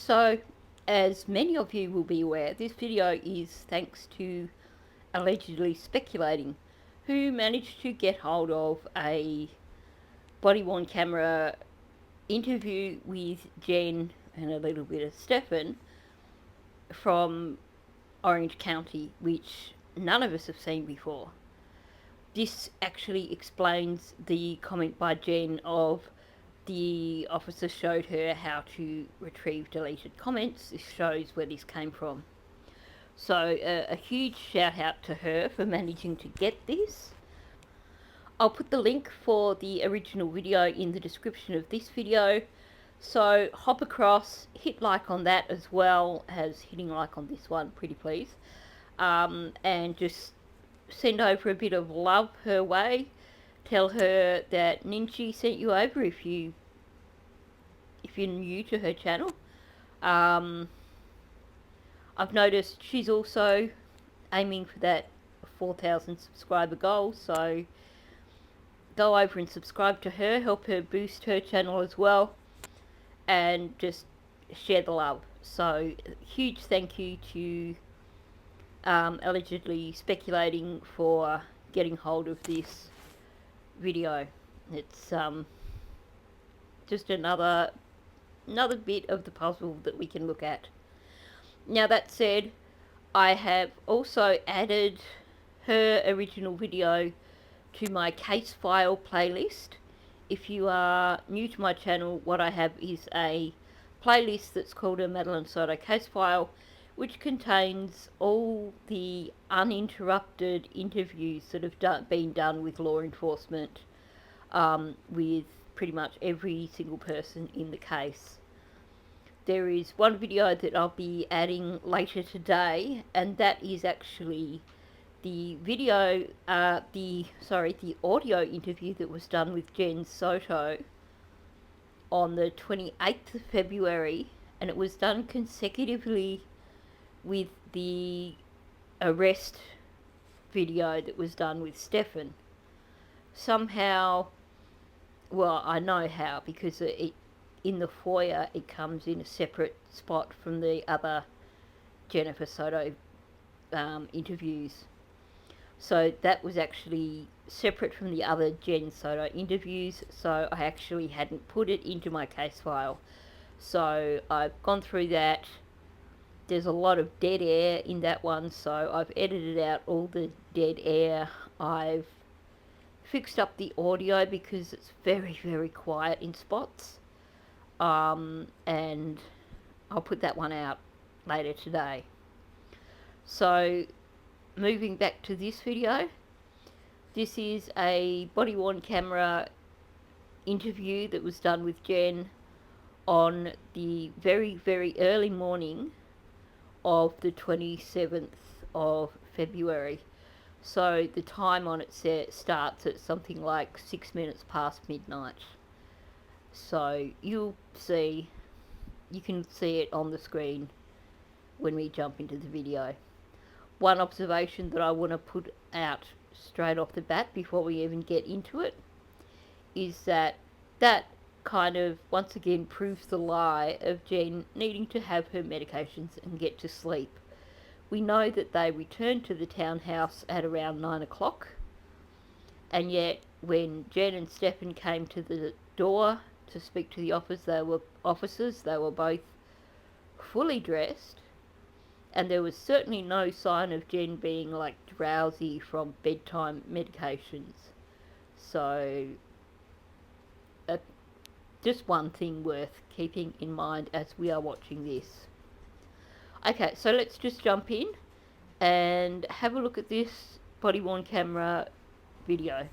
So, as many of you will be aware, this video is thanks to allegedly speculating who managed to get hold of a body-worn camera interview with Jen and a little bit of Stefan from Orange County, which none of us have seen before. This actually explains the comment by Jen of the officer showed her how to retrieve deleted comments. This shows where this came from. So a huge shout out to her for managing to get this. I'll put the link for the original video in the description of this video. So hop across, hit like on that as well as hitting like on this one, pretty please. And just send over a bit of love her way. Tell her that Ninchi sent you over if you're new to her channel. I've noticed she's also aiming for that 4,000 subscriber goal, so go over and subscribe to her, help her boost her channel as well, and just share the love. So huge thank you to allegedly speculating for getting hold of this video. It's just another bit of the puzzle that we can look at. Now that said, I have also added her original video to my case file playlist. If you are new to my channel, what I have is a playlist that's called a Jennifer Soto case file, which contains all the uninterrupted interviews that have been done with law enforcement, with pretty much every single person in the case. There is one video that I'll be adding later today, and that is actually the video, the audio interview that was done with Jen Soto on the 28th of February, and it was done consecutively with the arrest video that was done with Stefan. Somehow, well, I know how, because in the foyer it comes in a separate spot from the other Jennifer Soto interviews. So that was actually separate from the other Jen Soto interviews, so I actually hadn't put it into my case file. So I've gone through that. There's a lot of dead air in that one, so I've edited out all the dead air. I've fixed up the audio because it's very, very quiet in spots. And I'll put that one out later today. So moving back to this video, this is a body-worn camera interview that was done with Jen on the very, very early morning of the 27th of February. So the time on it starts at something like 6 minutes past midnight. So you can see it on the screen when we jump into the video. One observation that I want to put out straight off the bat before we even get into it is that kind of once again proves the lie of Jen needing to have her medications and get to sleep. We know that they returned to the townhouse at around 9 o'clock, and yet when Jen and Stefan came to the door to speak to the officers, they were both fully dressed, and there was certainly no sign of Jen being like drowsy from bedtime medications. So just one thing worth keeping in mind as we are watching this. Okay, so let's just jump in and have a look at this body-worn camera video.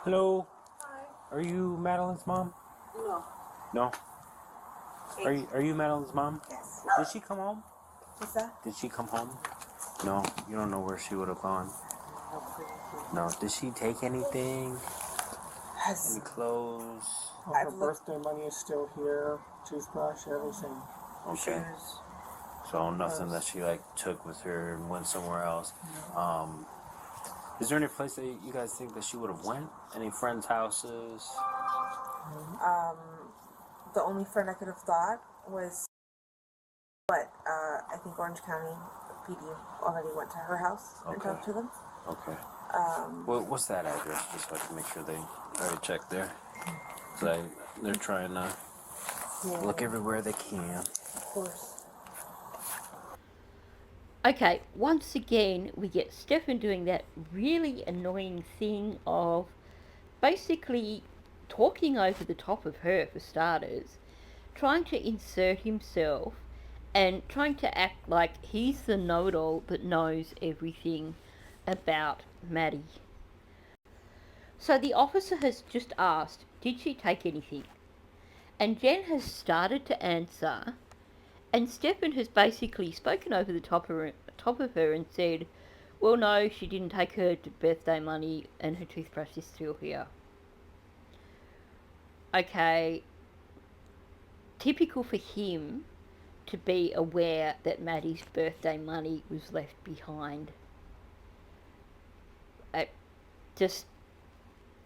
Hello. Hi. Are you Madeline's mom? No. No? Are you Madeline's mom? Yes. Did she come home? What's that? Did she come home? No, you don't know where she would have gone. No. Did she take anything? Any clothes? Her birthday money is still here. Toothbrush, everything. Okay. Shoes. So nothing that she like took with her and went somewhere else. Is there any place that you guys think that she would have went? Any friends' houses? The only friend I could have thought was, but I think Orange County PD already went to her house and Okay. talked to them. Okay. What's that address? Just so I can make sure they already checked there. So they're trying to look everywhere they can. Of course. Okay, once again, we get Stefan doing that really annoying thing of basically talking over the top of her, for starters, trying to insert himself and trying to act like he's the know-it-all that knows everything about Maddie. So the officer has just asked, did she take anything? And Jen has started to answer, and Stefan has basically spoken over the top of her and said, well, no, she didn't take her birthday money and her toothbrush is still here. Okay, typical for him to be aware that Maddie's birthday money was left behind.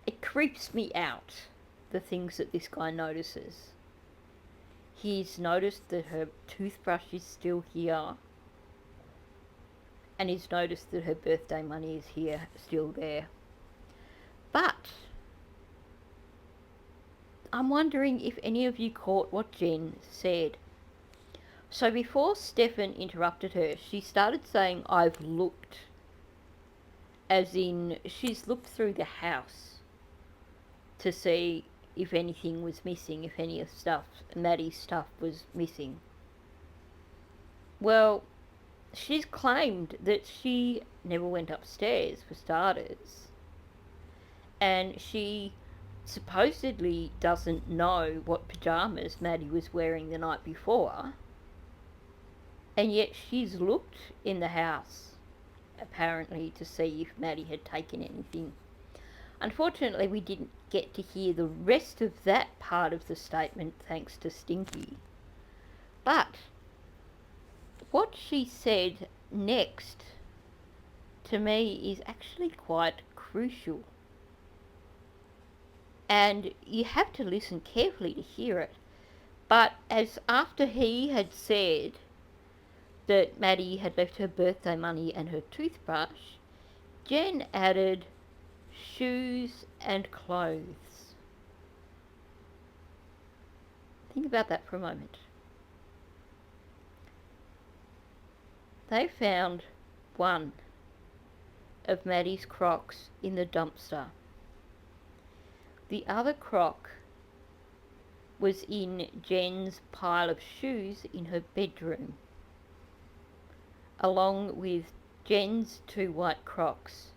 It creeps me out, the things that this guy notices. He's noticed that her toothbrush is still here, and he's noticed that her birthday money is here, still there. But I'm wondering if any of you caught what Jen said. So before Stefan interrupted her, she started saying, I've looked. As in, she's looked through the house to see if anything was missing, if any of Maddie's stuff was missing. Well, she's claimed that she never went upstairs, for starters. And she supposedly doesn't know what pyjamas Maddie was wearing the night before. And yet she's looked in the house, apparently, to see if Maddie had taken anything. Unfortunately, we didn't get to hear the rest of that part of the statement, thanks to Stinky. But what she said next, to me, is actually quite crucial. And you have to listen carefully to hear it. But as after he had said that Maddie had left her birthday money and her toothbrush, Jen added shoes and clothes. Think about that for a moment. They found one of Maddie's Crocs in the dumpster. The other Croc was in Jen's pile of shoes in her bedroom, along with Jen's 2 white Crocs.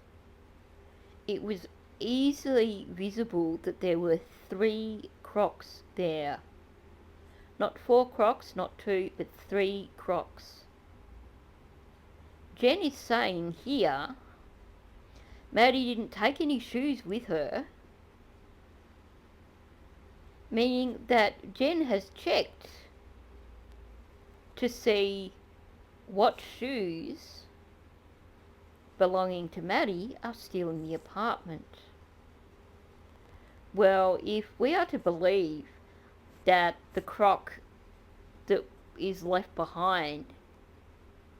It was easily visible that there were 3 Crocs there. Not 4 Crocs, not 2, but 3 Crocs. Jen is saying here, Maddie didn't take any shoes with her, meaning that Jen has checked to see what shoes belonging to Maddie are still in the apartment. Well, if we are to believe that the Croc that is left behind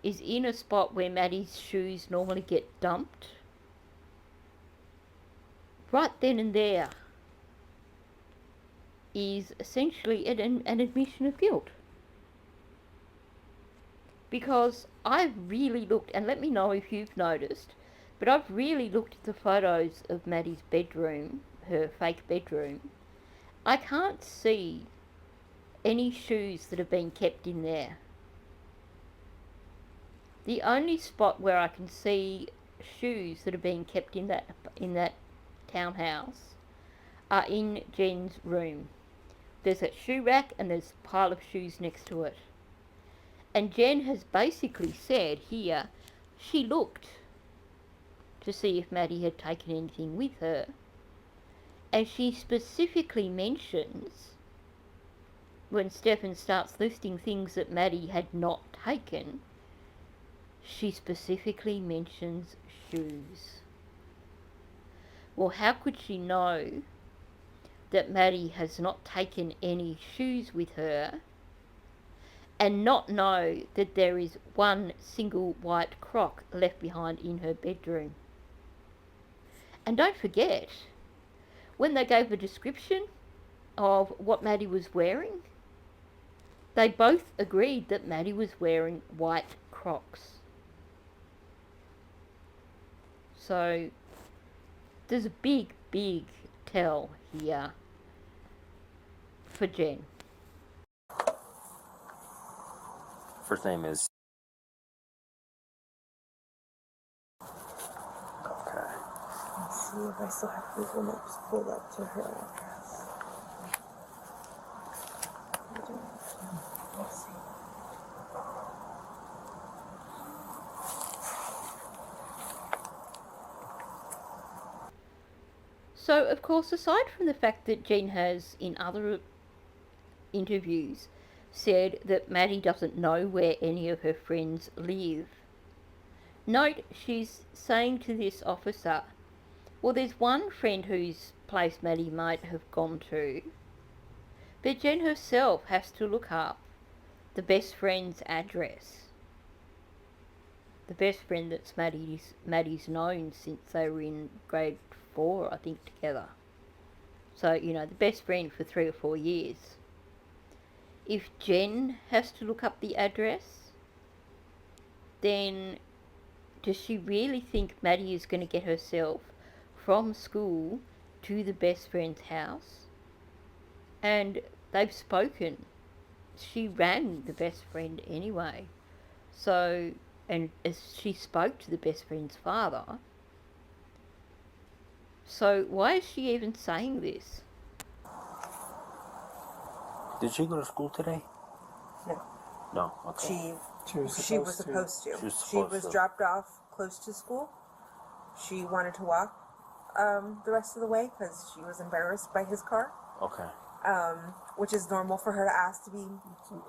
is in a spot where Maddie's shoes normally get dumped, right then and there is essentially an admission of guilt. Because I've really looked, and let me know if you've noticed, but I've really looked at the photos of Maddie's bedroom, her fake bedroom. I can't see any shoes that have been kept in there. The only spot where I can see shoes that are being kept in that townhouse are in Jen's room, there's that shoe rack and there's a pile of shoes next to it. And Jen has basically said here she looked to see if Maddie had taken anything with her. And she specifically mentions, when Stefan starts listing things that Maddie had not taken, she specifically mentions shoes. Well, how could she know that Maddie has not taken any shoes with her and not know that there is one single white croc left behind in her bedroom? And don't forget, when they gave a description of what Maddie was wearing, they both agreed that Maddie was wearing white Crocs. So there's a big, big tell here for Jen. First name is. Okay. Let's see if I still have Google Maps pulled up to her address. Let's see. So, of course, aside from the fact that Jen has, in other interviews, said that Maddie doesn't know where any of her friends live, note she's saying to this officer, well, there's one friend whose place Maddie might have gone to, but Jen herself has to look up the best friend's address. The best friend that's Maddie's known since they were in grade 4, I think, together. So, you know, the best friend for 3 or 4 years. If Jen has to look up the address, then does she really think Maddie is going to get herself from school to the best friend's house? And they've spoken. She rang the best friend anyway. So, and as she spoke to the best friend's father, so why is she even saying this? Did she go to school today? No. No. Okay. She was supposed to. She was dropped off close to school. She wanted to walk the rest of the way because she was embarrassed by his car. Okay. Which is normal for her to ask to be.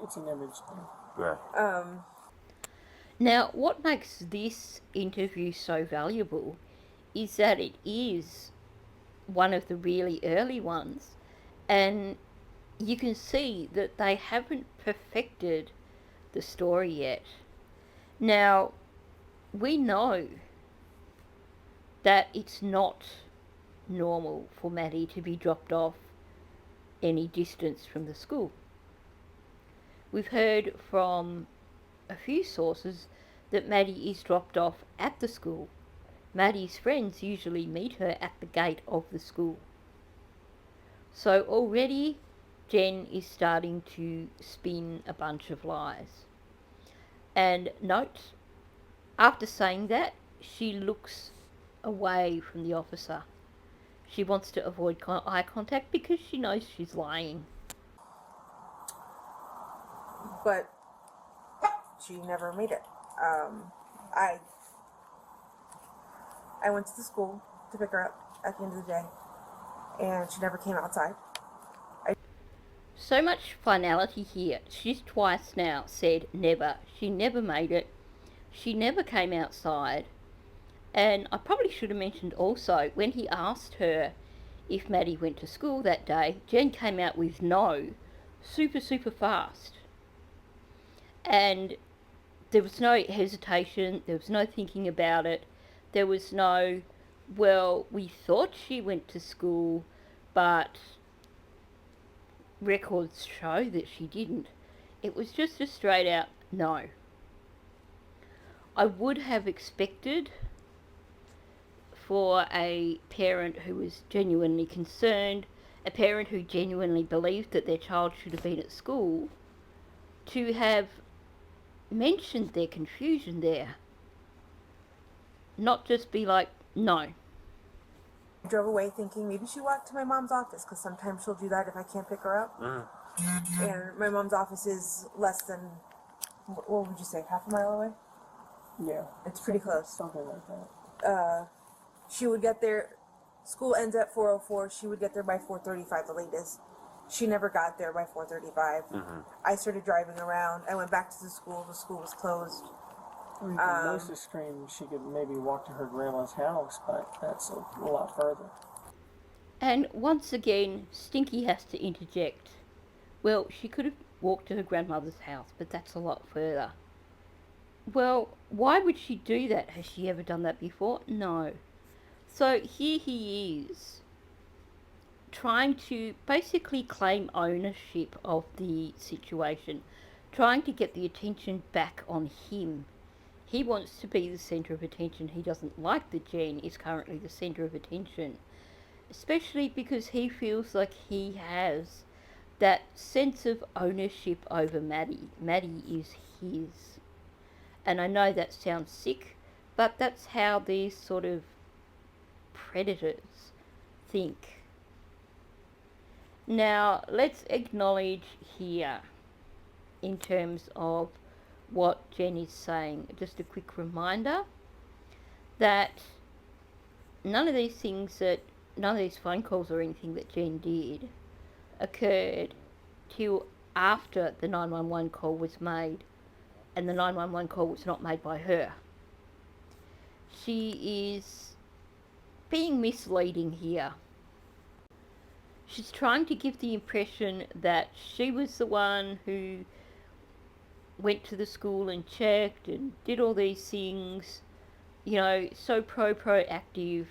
It's an image thing. Right. Now, what makes this interview so valuable is that it is one of the really early ones, and you can see that they haven't perfected the story yet. Now, we know that it's not normal for Maddie to be dropped off any distance from the school. We've heard from a few sources that Maddie is dropped off at the school. Maddie's friends usually meet her at the gate of the school. So already Jen is starting to spin a bunch of lies. And note, after saying that, she looks away from the officer. She wants to avoid eye contact because she knows she's lying. But she never made it. I went to the school to pick her up at the end of the day, and she never came outside. So much finality here. She's twice now said never. She never made it. She never came outside. And I probably should have mentioned also, when he asked her if Maddie went to school that day, Jen came out with no, super fast. And there was no hesitation, there was no thinking about it, there was no, well, we thought she went to school, but records show that she didn't. It was just a straight out no. I would have expected for a parent who was genuinely concerned, a parent who genuinely believed that their child should have been at school, to have mentioned their confusion there. Not just be like, no. I drove away thinking maybe she walked to my mom's office, because sometimes she'll do that if I can't pick her up. And my mom's office is less than, what would you say, half a mile away? Yeah. It's pretty close. Something like that. She would get there, school ends at 4:04, she would get there by 4:35 the latest. She never got there by 4:35. I started driving around. I went back to the school was closed. The most extreme, she could maybe walk to her grandma's house, but that's a lot further. And once again, Stinky has to interject. Well, she could have walked to her grandmother's house, but that's a lot further. Well, why would she do that? Has she ever done that before? No. So here he is, trying to basically claim ownership of the situation, trying to get the attention back on him. He wants to be the centre of attention. He doesn't like that Jen is currently the centre of attention, especially because he feels like he has that sense of ownership over Maddie. Maddie is his. And I know that sounds sick, but that's how these sort of predators think. Now, let's acknowledge here, in terms of what Jen is saying, just a quick reminder that none of these phone calls or anything that Jen did occurred till after the 911 call was made, and the 911 call was not made by her. She is being misleading here. She's trying to give the impression that she was the one who went to the school and checked and did all these things, so proactive,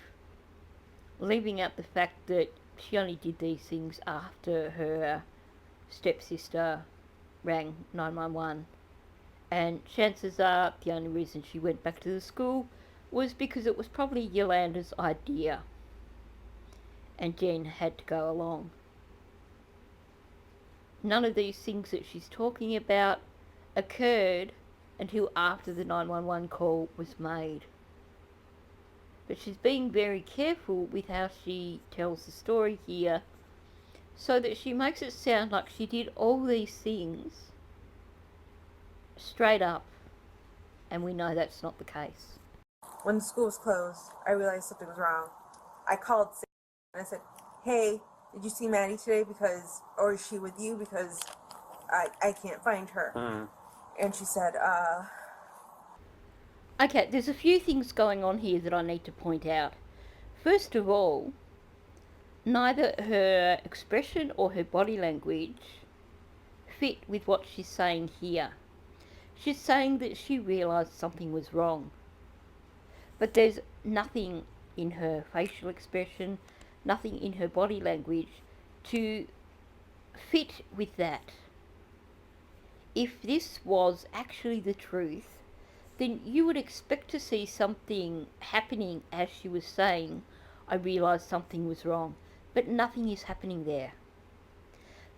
leaving out the fact that she only did these things after her stepsister rang 911. And chances are the only reason she went back to the school was because it was probably Yolanda's idea, and Jen had to go along. None of these things that she's talking about occurred until after the 911 call was made. But she's being very careful with how she tells the story here, so that she makes it sound like she did all these things straight up, and we know that's not the case. When the school was closed, I realized something was wrong. I called and I said, "Hey, did you see Maddie today? Or is she with you? Because I can't find her." And she said, Okay, there's a few things going on here that I need to point out. First of all, neither her expression or her body language fit with what she's saying here. She's saying that she realised something was wrong. But there's nothing in her facial expression, nothing in her body language to fit with that. If this was actually the truth, then you would expect to see something happening as she was saying, I realised something was wrong. But nothing is happening there.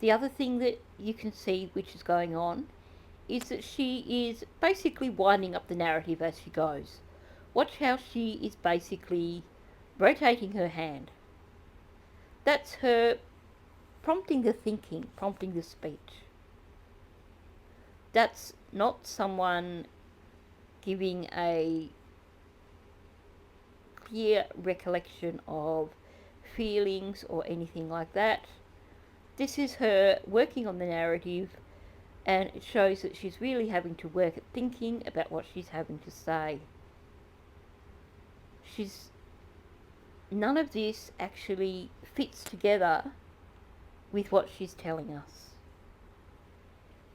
The other thing that you can see which is going on is that she is basically winding up the narrative as she goes. Watch how she is basically rotating her hand. That's her prompting the thinking, prompting the speech. That's not someone giving a clear recollection of feelings or anything like that. This is her working on the narrative, and it shows that she's really having to work at thinking about what she's having to say. None of this actually fits together with what she's telling us.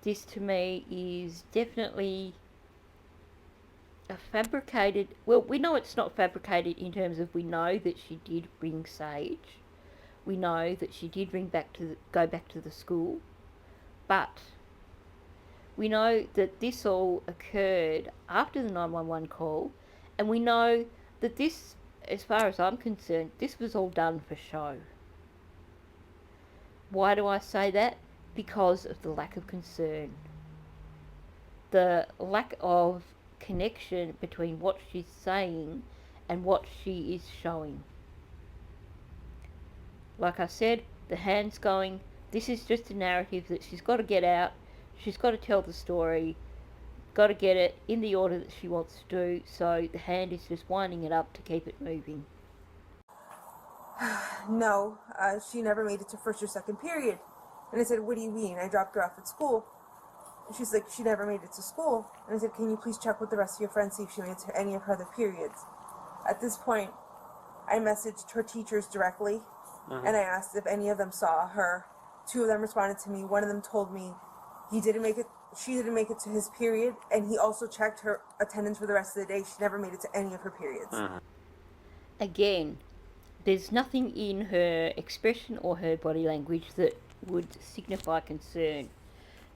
This to me is definitely a fabricated, well, we know it's not fabricated in terms of we know that she did ring Sage. We know that she did go back to the school, but we know that this all occurred after the 911 call, and we know that this, as far as I'm concerned, this was all done for show. Why do I say that? Because of the lack of concern. The lack of connection between what she's saying and what she is showing. Like I said, the hand's going, this is just a narrative that she's got to get out, she's got to tell the story, got to get it in the order that she wants to do, so the hand is just winding it up to keep it moving. No, she never made it to first or second period. And I said, what do you mean? I dropped her off at school. And she's like, she never made it to school. And I said, can you please check with the rest of your friends, see if she made it to any of her other periods? At this point, I messaged her teachers directly, and I asked if any of them saw her. 2 of them responded to me. One of them told me she didn't make it to his period, and he also checked her attendance for the rest of the day. She never made it to any of her periods. Again, there's nothing in her expression or her body language that would signify concern.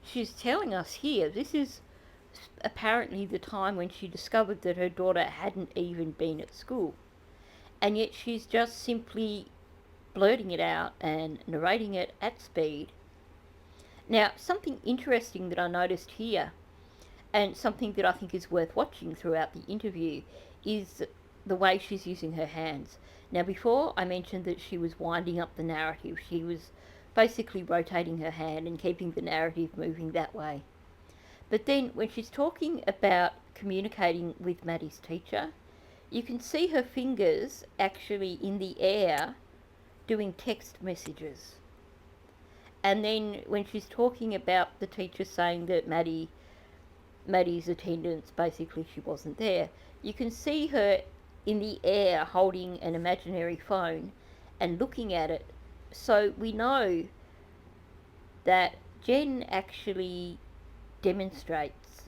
She's telling us here, this is apparently the time when she discovered that her daughter hadn't even been at school. And yet she's just simply blurting it out and narrating it at speed. Now, something interesting that I noticed here, and something that I think is worth watching throughout the interview, is the way she's using her hands. Now, before I mentioned that she was winding up the narrative, she was basically rotating her hand and keeping the narrative moving that way. But then when she's talking about communicating with Maddie's teacher, you can see her fingers actually in the air doing text messages. And then when she's talking about the teacher saying that Maddie's attendance, basically she wasn't there, you can see her in the air holding an imaginary phone and looking at it. So we know that Jen actually demonstrates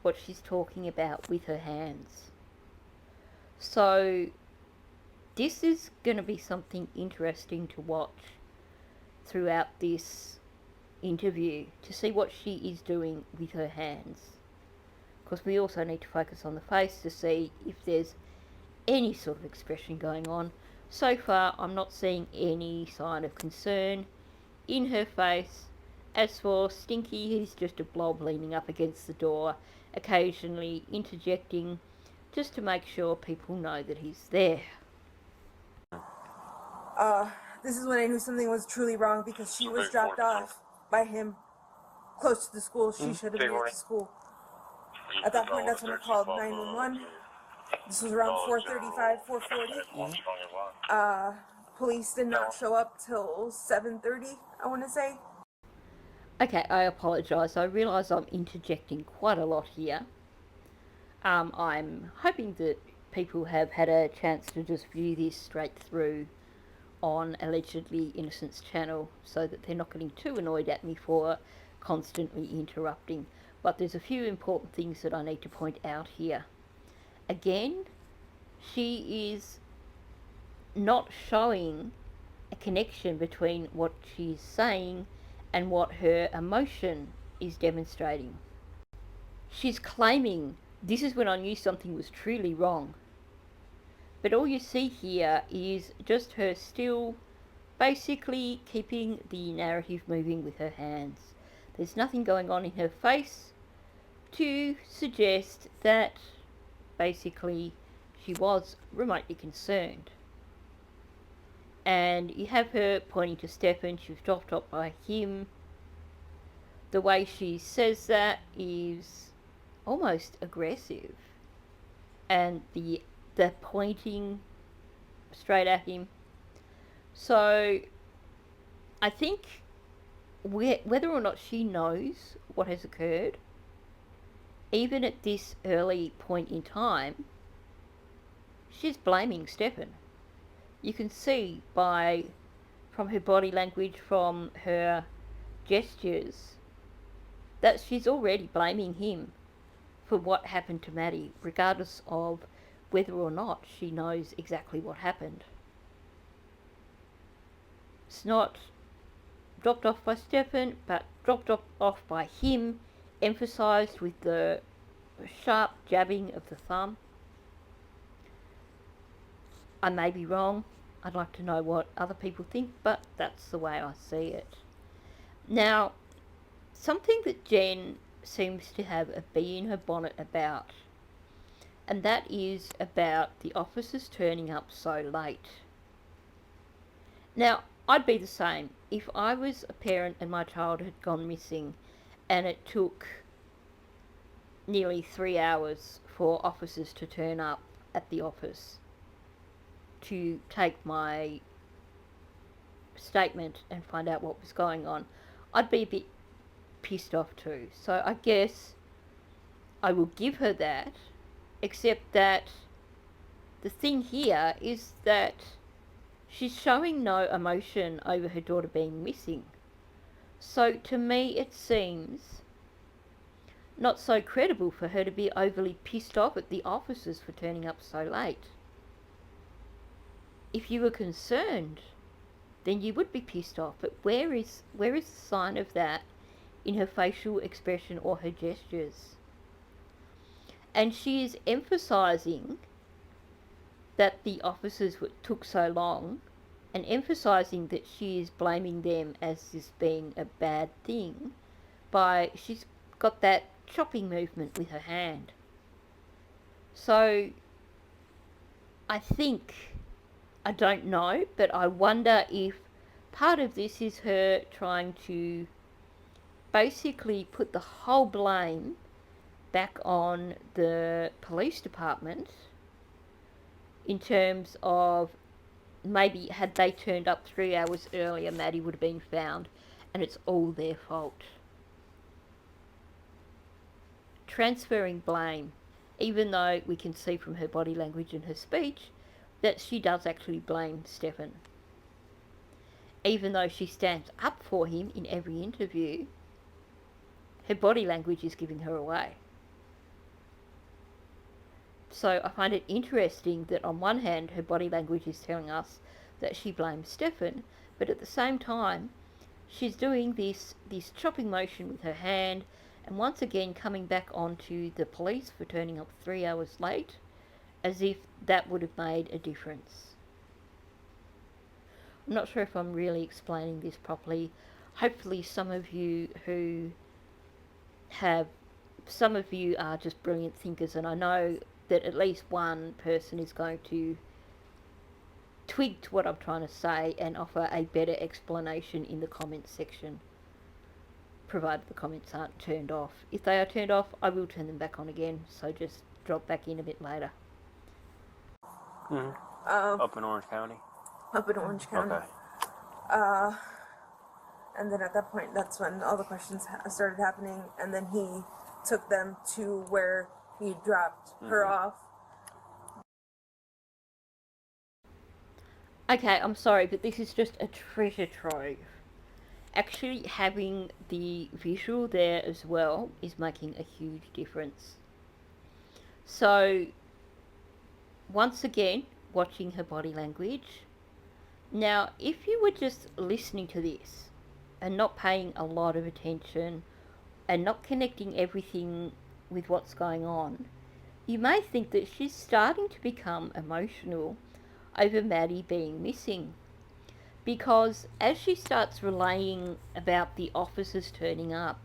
what she's talking about with her hands. So this is going to be something interesting to watch throughout this interview, to see what she is doing with her hands. Because we also need to focus on the face to see if there's any sort of expression going on. So far, I'm not seeing any sign of concern in her face. As for Stinky, he's just a blob leaning up against the door, occasionally interjecting just to make sure people know that he's there. This is when I knew something was truly wrong, because she was dropped off by him close to the school. She should have made it to school. At that point, that's when I called 911. This was around 4:35, 4:40. Police did not show up till 7:30, I want to say. Okay, I apologise. I realise I'm interjecting quite a lot here. I'm hoping that people have had a chance to just view this straight through on Allegedly Innocent's channel, so that they're not getting too annoyed at me for constantly interrupting. But there's a few important things that I need to point out here. Again, she is not showing a connection between what she's saying and what her emotion is demonstrating. She's claiming, this is when I knew something was truly wrong. But all you see here is just her still basically keeping the narrative moving with her hands. There's nothing going on in her face to suggest that basically she was remotely concerned. And you have her pointing to Stefan, she was dropped off by him. The way she says that is almost aggressive. And the pointing straight at him. So I think whether or not she knows what has occurred, even at this early point in time, she's blaming Stefan. You can see from her body language, from her gestures, that she's already blaming him for what happened to Maddie, regardless of whether or not she knows exactly what happened. It's not dropped off by Stefan, but dropped off by him, emphasised with the sharp jabbing of the thumb. I may be wrong. I'd like to know what other people think, but that's the way I see it. Now, something that Jen seems to have a bee in her bonnet about, and that is about the officers turning up so late. Now, I'd be the same. If I was a parent and my child had gone missing and it took nearly 3 hours for officers to turn up at the office to take my statement and find out what was going on, I'd be a bit pissed off too. So I guess I will give her that, except that the thing here is that she's showing no emotion over her daughter being missing. So to me, it seems not so credible for her to be overly pissed off at the officers for turning up so late. If you were concerned, then you would be pissed off. But where is the sign of that in her facial expression or her gestures? And she is emphasising that the officers took so long, and emphasising that she is blaming them as this being a bad thing by she's got that chopping movement with her hand. So I don't know, but I wonder if part of this is her trying to basically put the whole blame back on the police department in terms of maybe had they turned up 3 hours earlier, Maddie would have been found, and it's all their fault. Transferring blame, even though we can see from her body language and her speech that she does actually blame Stefan. Even though she stands up for him in every interview, her body language is giving her away. So I find it interesting that on one hand her body language is telling us that she blames Stefan, but at the same time she's doing this chopping motion with her hand, and once again coming back onto the police for turning up 3 hours late, as if that would have made a difference. I'm not sure if I'm really explaining this properly. Hopefully some of you are just brilliant thinkers, and I know that at least one person is going to twig to what I'm trying to say and offer a better explanation in the comments section, provided the comments aren't turned off. If they are turned off, I will turn them back on again, so just drop back in a bit later. Up in Orange County? Up in Orange County. Okay. And then at that point, that's when all the questions started happening, and then he took them to where he dropped her off. Okay, I'm sorry, but this is just a treasure trove. Actually having the visual there as well is making a huge difference. So, once again, watching her body language. Now, if you were just listening to this and not paying a lot of attention and not connecting everything with what's going on, you may think that she's starting to become emotional over Maddie being missing. Because as she starts relaying about the officers turning up,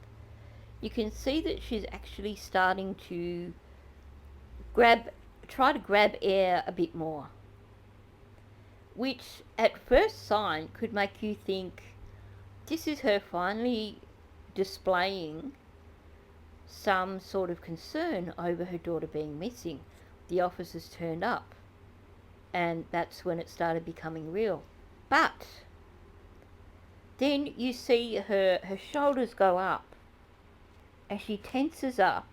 you can see that she's actually starting to try to grab air a bit more. Which at first sight could make you think this is her finally displaying some sort of concern over her daughter being missing. The officers turned up, and that's when it started becoming real. But then you see her shoulders go up, and she tenses up,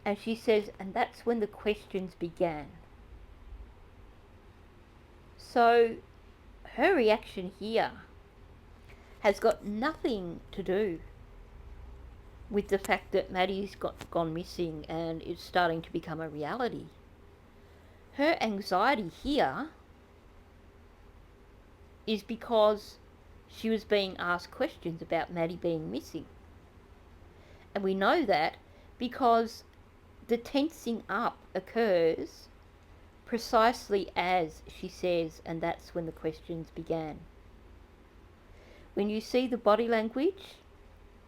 and she says, and that's when the questions began. So her reaction here has got nothing to do with the fact that Maddie's gone missing and it's starting to become a reality. Her anxiety here is because she was being asked questions about Maddie being missing. And we know that because the tensing up occurs precisely as she says, and that's when the questions began. When you see the body language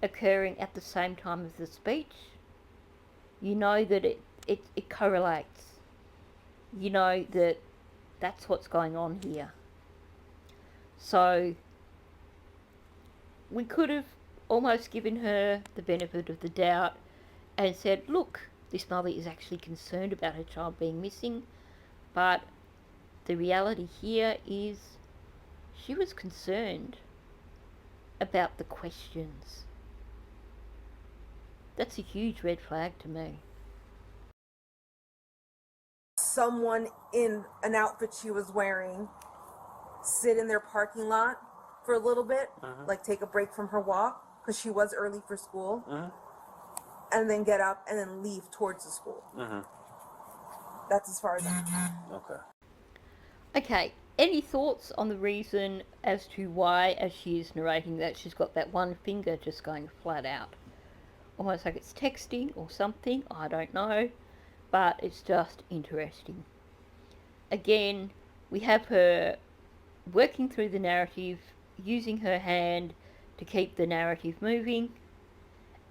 occurring at the same time as the speech, you know that it correlates. You know that that's what's going on here. So we could have almost given her the benefit of the doubt and said, look, this mother is actually concerned about her child being missing, but the reality here is she was concerned about the questions. That's a huge red flag to me. Someone in an outfit she was wearing sit in their parking lot for a little bit, like take a break from her walk, because she was early for school, and then get up and then leave towards the school. That's as far as I know. Okay. Okay, any thoughts on the reason as to why, as she is narrating that, she's got that one finger just going flat out? Almost like it's texting or something, I don't know, but it's just interesting. Again, we have her working through the narrative, using her hand to keep the narrative moving,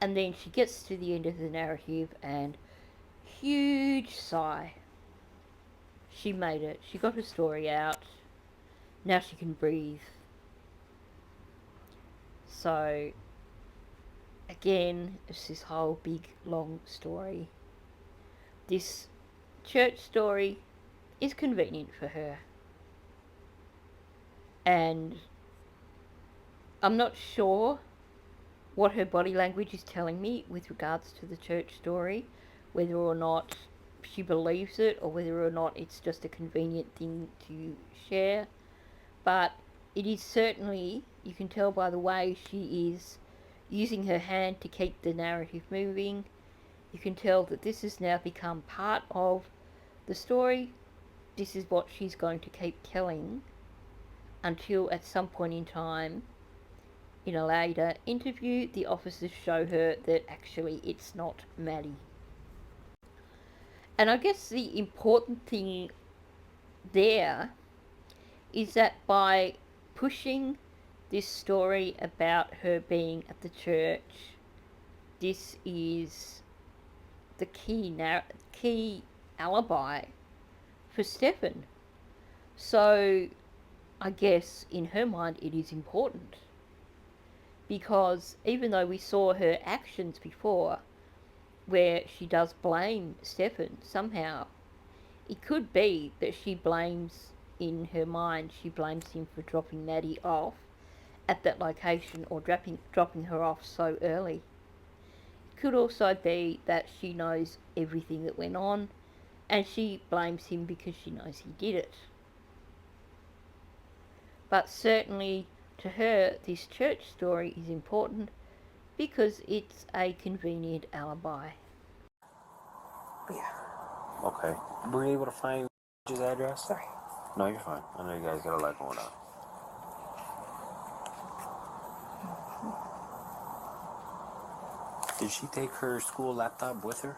and then she gets to the end of the narrative and huge sigh. She made it. She got her story out. Now she can breathe. So, again, it's this whole big, long story. This church story is convenient for her. And I'm not sure what her body language is telling me with regards to the church story, whether or not she believes it or whether or not it's just a convenient thing to share. But it is certainly, you can tell by the way she is using her hand to keep the narrative moving. You can tell that this has now become part of the story. This is what she's going to keep telling until at some point in time, in a later interview, the officers show her that actually it's not Maddie. And I guess the important thing there is that by pushing this story about her being at the church, this is the key alibi for Stefan. So I guess in her mind it is important, because even though we saw her actions before where she does blame Stefan somehow, it could be that she blames, in her mind, she blames him for dropping Maddie off at that location or dropping her off so early. It could also be that she knows everything that went on and she blames him because she knows he did it. But certainly to her, this church story is important because it's a convenient alibi. Yeah. Okay. Were you able to find his address? Sorry. No, you're fine. I know you guys got a lot going on. Did she take her school laptop with her?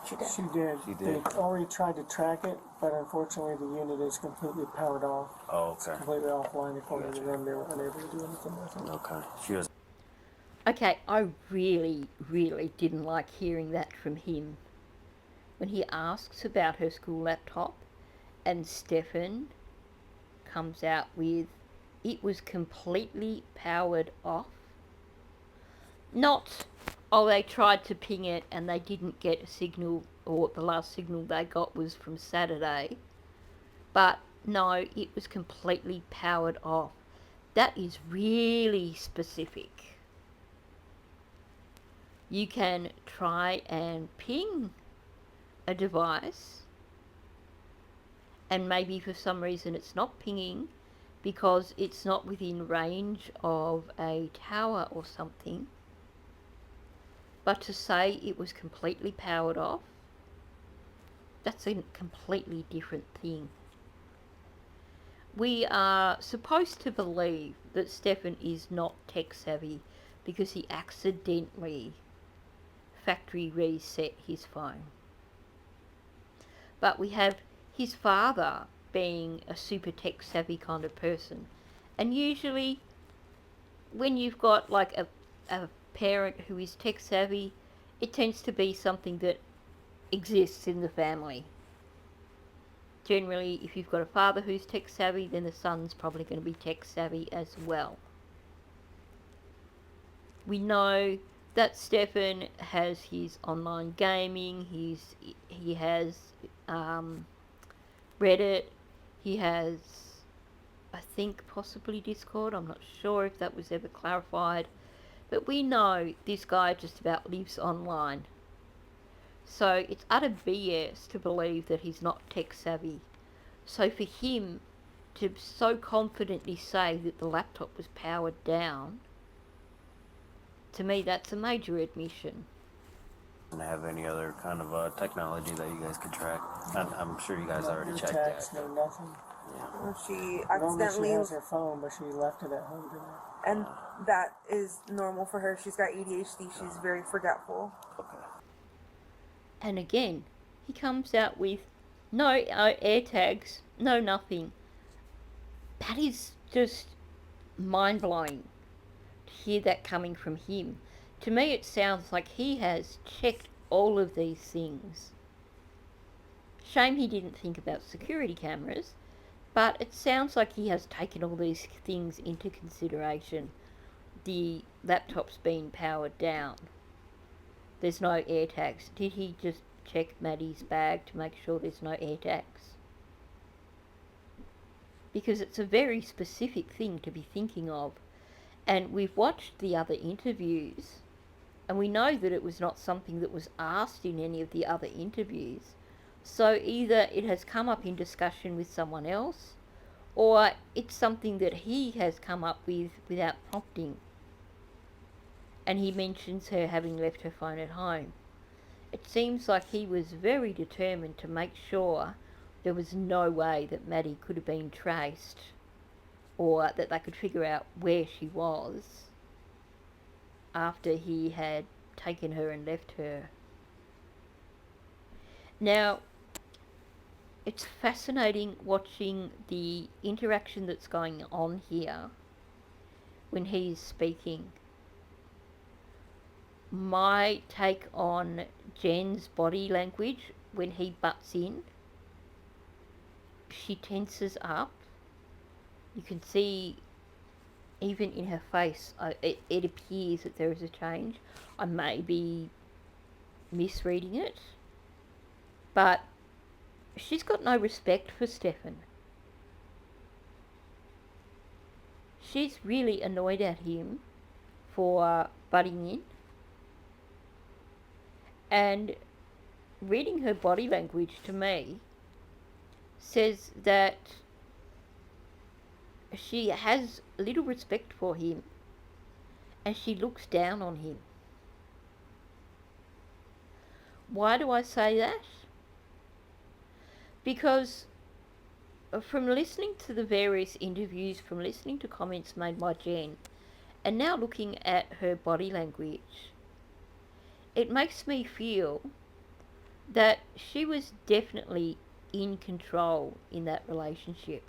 She did. She did. She did. They already tried to track it, but unfortunately the unit is completely powered off. Oh, okay. Completely offline. According to them, they were unable to do anything with it. Okay. She was. Okay, I really, really didn't like hearing that from him. When he asks about her school laptop and Stefan comes out with, it was completely powered off. Not, oh, they tried to ping it and they didn't get a signal, or the last signal they got was from Saturday. But no, it was completely powered off. That is really specific. You can try and ping a device and maybe for some reason it's not pinging because it's not within range of a tower or something. But to say it was completely powered off, that's a completely different thing. We are supposed to believe that Stefan is not tech savvy because he accidentally factory reset his phone. But we have his father being a super tech savvy kind of person. And usually when you've got like a parent who is tech savvy, it tends to be something that exists in the family. generally, if you've got a father who's tech savvy, then the son's probably going to be tech savvy as well. We know that Stefan has his online gaming, he has Reddit, he has, I think, possibly Discord. I'm not sure if that was ever clarified. But we know this guy just about lives online. So it's utter BS to believe that he's not tech savvy. So for him to so confidently say that the laptop was powered down, to me that's a major admission. And have any other kind of technology that you guys could track? I'm sure you guys already No checked text, that. no nothing. Yeah. She Normally accidentally, she has her phone, but she left it at home today. and that is normal for her. She's got ADHD. She's very forgetful. Okay. And again, he comes out with no air tags, no nothing. That is just mind-blowing to hear that coming from him. To me, it sounds like he has checked all of these things. Shame he didn't think about security cameras, but it sounds like he has taken all these things into consideration. The laptop's been powered down. There's no air tags. Did he just check Maddie's bag to make sure there's no air tags? Because it's a very specific thing to be thinking of. And we've watched the other interviews, and we know that it was not something that was asked in any of the other interviews. So either it has come up in discussion with someone else, or it's something that he has come up with without prompting. And he mentions her having left her phone at home. It seems like he was very determined to make sure there was no way that Maddie could have been traced, or that they could figure out where she was after he had taken her and left her. Now, it's fascinating watching the interaction that's going on here when he's speaking. My take on Jen's body language when he butts in, she tenses up. You can see even in her face, it appears that there is a change. I may be misreading it, but she's got no respect for Stefan. She's really annoyed at him for butting in. And reading her body language to me says that she has little respect for him and she looks down on him. Why do I say that? Because from listening to the various interviews, from listening to comments made by Jen, and now looking at her body language, it makes me feel that she was definitely in control in that relationship.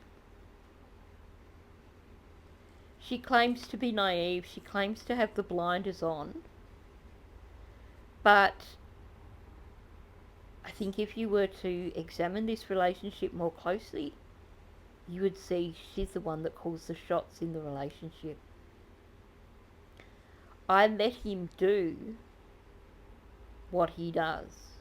She claims to be naive, she claims to have the blinders on, but I think if you were to examine this relationship more closely, you would see she's the one that calls the shots in the relationship. I let him do what he does.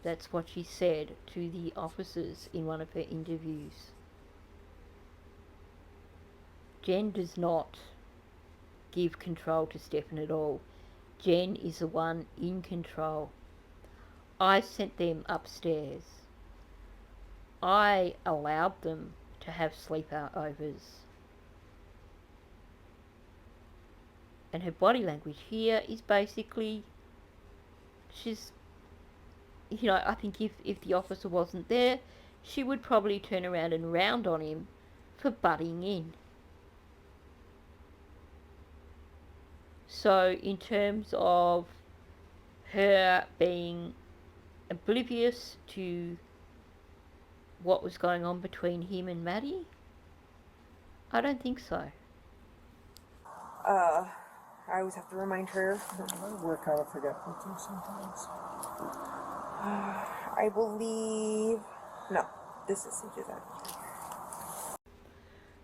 That's what she said to the officers in one of her interviews. Jen does not give control to Stefan at all. Jen is the one in control. I sent them upstairs. I allowed them to have sleepovers. And her body language here is basically, she's, I think if the officer wasn't there, she would probably turn around and round on him for butting in. So in terms of her being oblivious to what was going on between him and Maddie, I don't think so. I always have to remind her. We're kind of forgetful too sometimes. I believe. No, this is St. Joseph.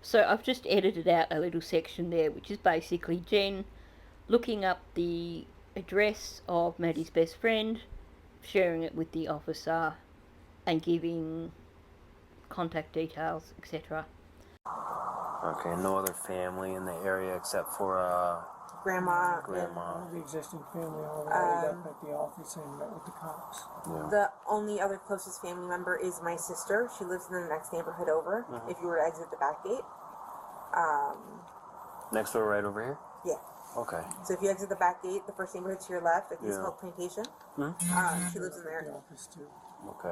So I've just edited out a little section there, which is basically Jen looking up the address of Maddie's best friend, sharing it with the officer, and giving contact details, etc. Okay, no other family in the area except for Grandma. grandma. The existing family already up at the office and met with the cops. Yeah. The only other closest family member is my sister. She lives in the next neighborhood over. If you were to exit the back gate. Next door, right over here. Yeah. Okay. So if you exit the back gate, the first neighborhood to your left, I think it's Yeah. called Plantation. She lives in The there. office too. Okay.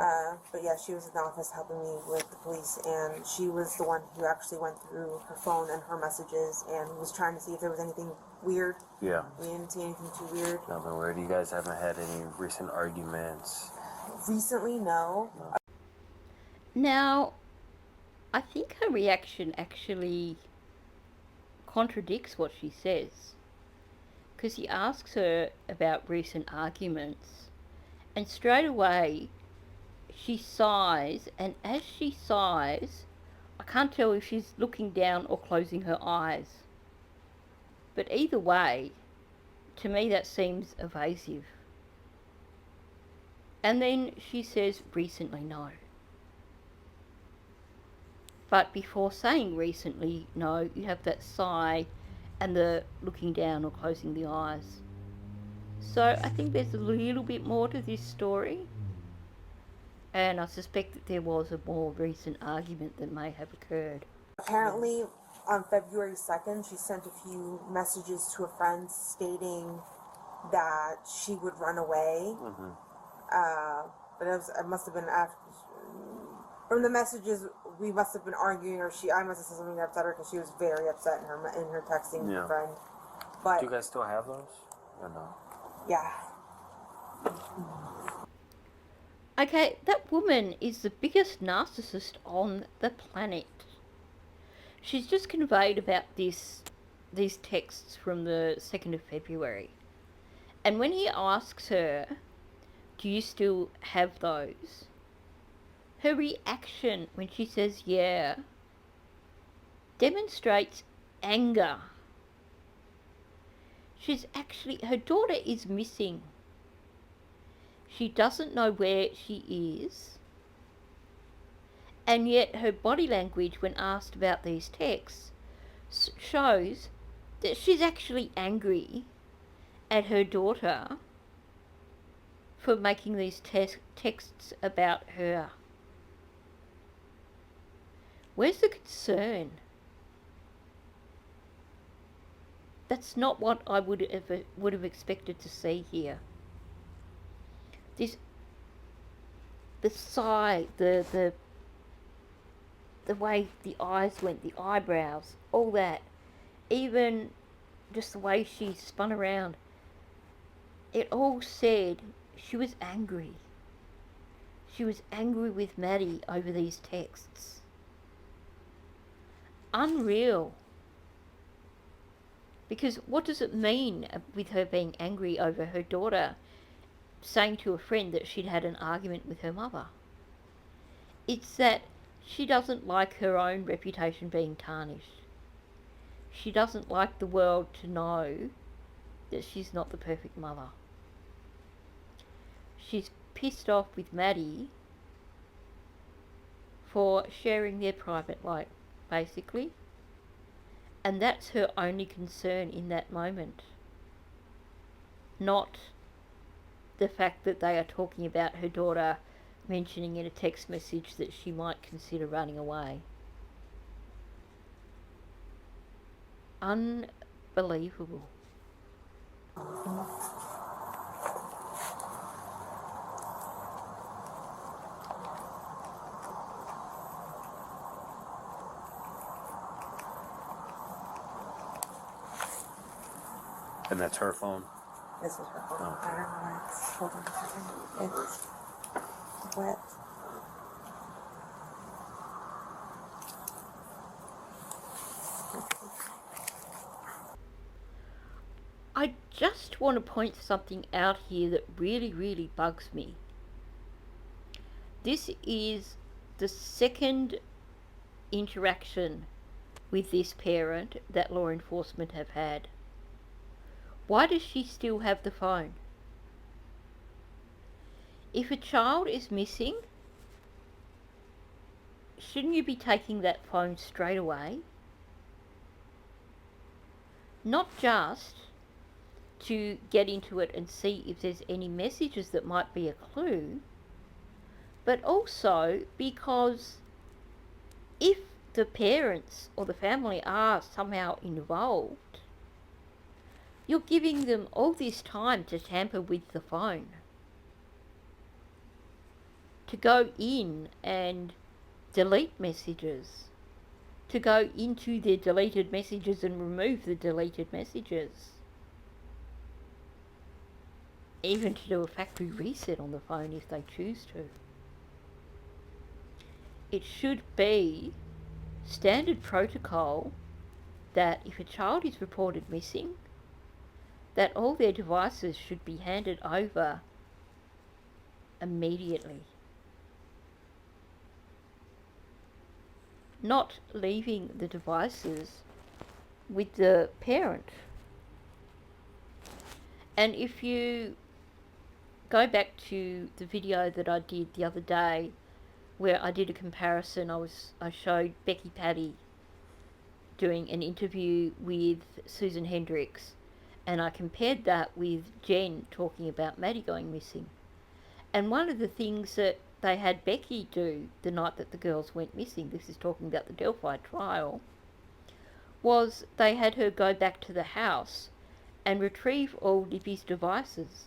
But yeah, she was in the office helping me with the police, and she was the one who actually went through her phone and her messages and was trying to see if there was anything weird. Yeah. We didn't see anything too weird. Nothing weird. You guys haven't had any recent arguments? Recently, no. Now, I think her reaction actually contradicts what she says. Because he asks her about recent arguments, and straight away she sighs, and as she sighs, I can't tell if she's looking down or closing her eyes. But either way, to me that seems evasive. And then she says, recently, no. But before saying recently, no, you have that sigh and the looking down or closing the eyes. So I think there's a little bit more to this story. And I suspect that there was a more recent argument that may have occurred. Apparently, on February 2nd, she sent a few messages to a friend stating that she would run away. But it must have been after. From the messages, we must have been arguing, or I must have said something that upset her because she was very upset in her texting her friend. But Do you guys still have those? Or no? yeah. Okay, that woman is the biggest narcissist on the planet. She's just conveyed about these texts from the 2nd of February. And when he asks her, do you still have those? Her reaction when she says yeah demonstrates anger. Her daughter is missing. She doesn't know where she is. And yet her body language when asked about these texts shows that she's actually angry at her daughter for making these texts about her. Where's the concern? That's not what I would have expected to see here. The sigh, the way the eyes went, the eyebrows, all that, even just the way she spun around, it all said she was angry. She was angry with Maddie over these texts. Unreal. Because what does it mean with her being angry over her daughter saying to a friend that she'd had an argument with her mother? It's that she doesn't like her own reputation being tarnished. She doesn't like the world to know that she's not the perfect mother. She's pissed off with Maddie for sharing their private life, basically. And that's her only concern in that moment. Not the fact that they are talking about her daughter mentioning in a text message that she might consider running away. Unbelievable. And that's her phone? This is her phone. Oh. I don't know why it's. Hold on a second. It's wet. I just want to point something out here that really, really bugs me. This is the second interaction with this parent that law enforcement have had. Why does she still have the phone? If a child is missing, shouldn't you be taking that phone straight away? Not just to get into it and see if there's any messages that might be a clue, but also because if the parents or the family are somehow involved, you're giving them all this time to tamper with the phone, to go in and delete messages, to go into their deleted messages and remove the deleted messages, even to do a factory reset on the phone if they choose to. It should be standard protocol that if a child is reported missing, that all their devices should be handed over immediately. Not leaving the devices with the parent. And if you go back to the video that I did the other day where I did a comparison, I showed Becky Paddy doing an interview with Susan Hendricks, and I compared that with Jen talking about Maddie going missing. And one of the things that they had Becky do the night that the girls went missing, this is talking about the Delphi trial, was they had her go back to the house and retrieve all Libby's devices.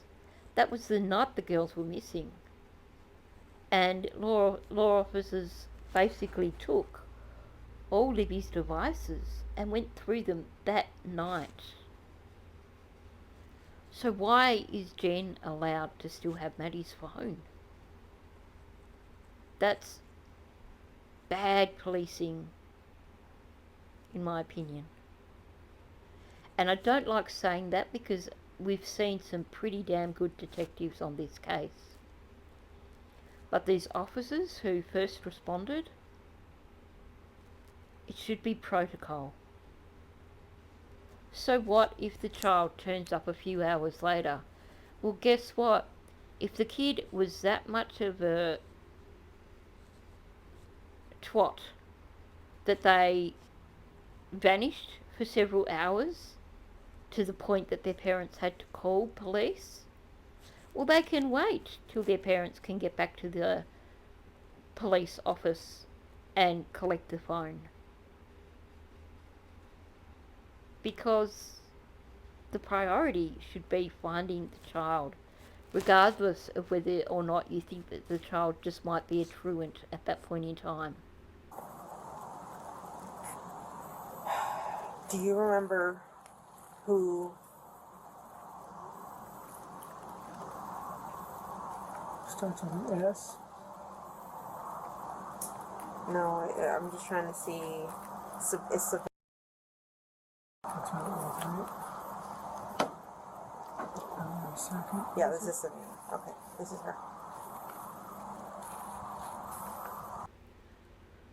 That was the night the girls were missing. And law officers basically took all Libby's devices and went through them that night. So why is Jen allowed to still have Maddie's phone? That's bad policing, in my opinion. And I don't like saying that because we've seen some pretty damn good detectives on this case. But these officers who first responded, it should be protocol. So what if the child turns up a few hours later? Well, guess what? If the kid was that much of a twat that they vanished for several hours to the point that their parents had to call police, well, they can wait till their parents can get back to the police office and collect the phone. Because the priority should be finding the child, regardless of whether or not you think that the child just might be a truant at that point in time. Do you remember who Starts with an S. No, I'm just trying to see. It's That's what it was, right? A second. yeah, this is Savannah. Okay, this is her.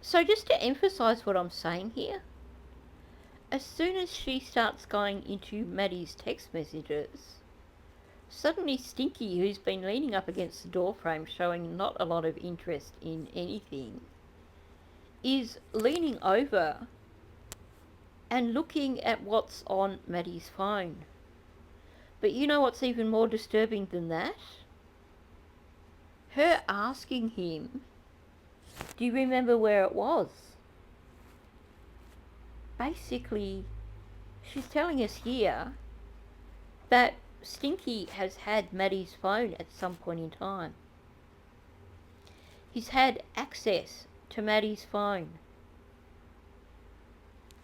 So just to emphasise what I'm saying here, as soon as she starts going into Maddie's text messages, suddenly Stinky, who's been leaning up against the doorframe showing not a lot of interest in anything, is leaning over and looking at what's on Maddie's phone. But you know what's even more disturbing than that? Her asking him, do you remember where it was? Basically, she's telling us here that Stinky has had Maddie's phone at some point in time. He's had access to Maddie's phone.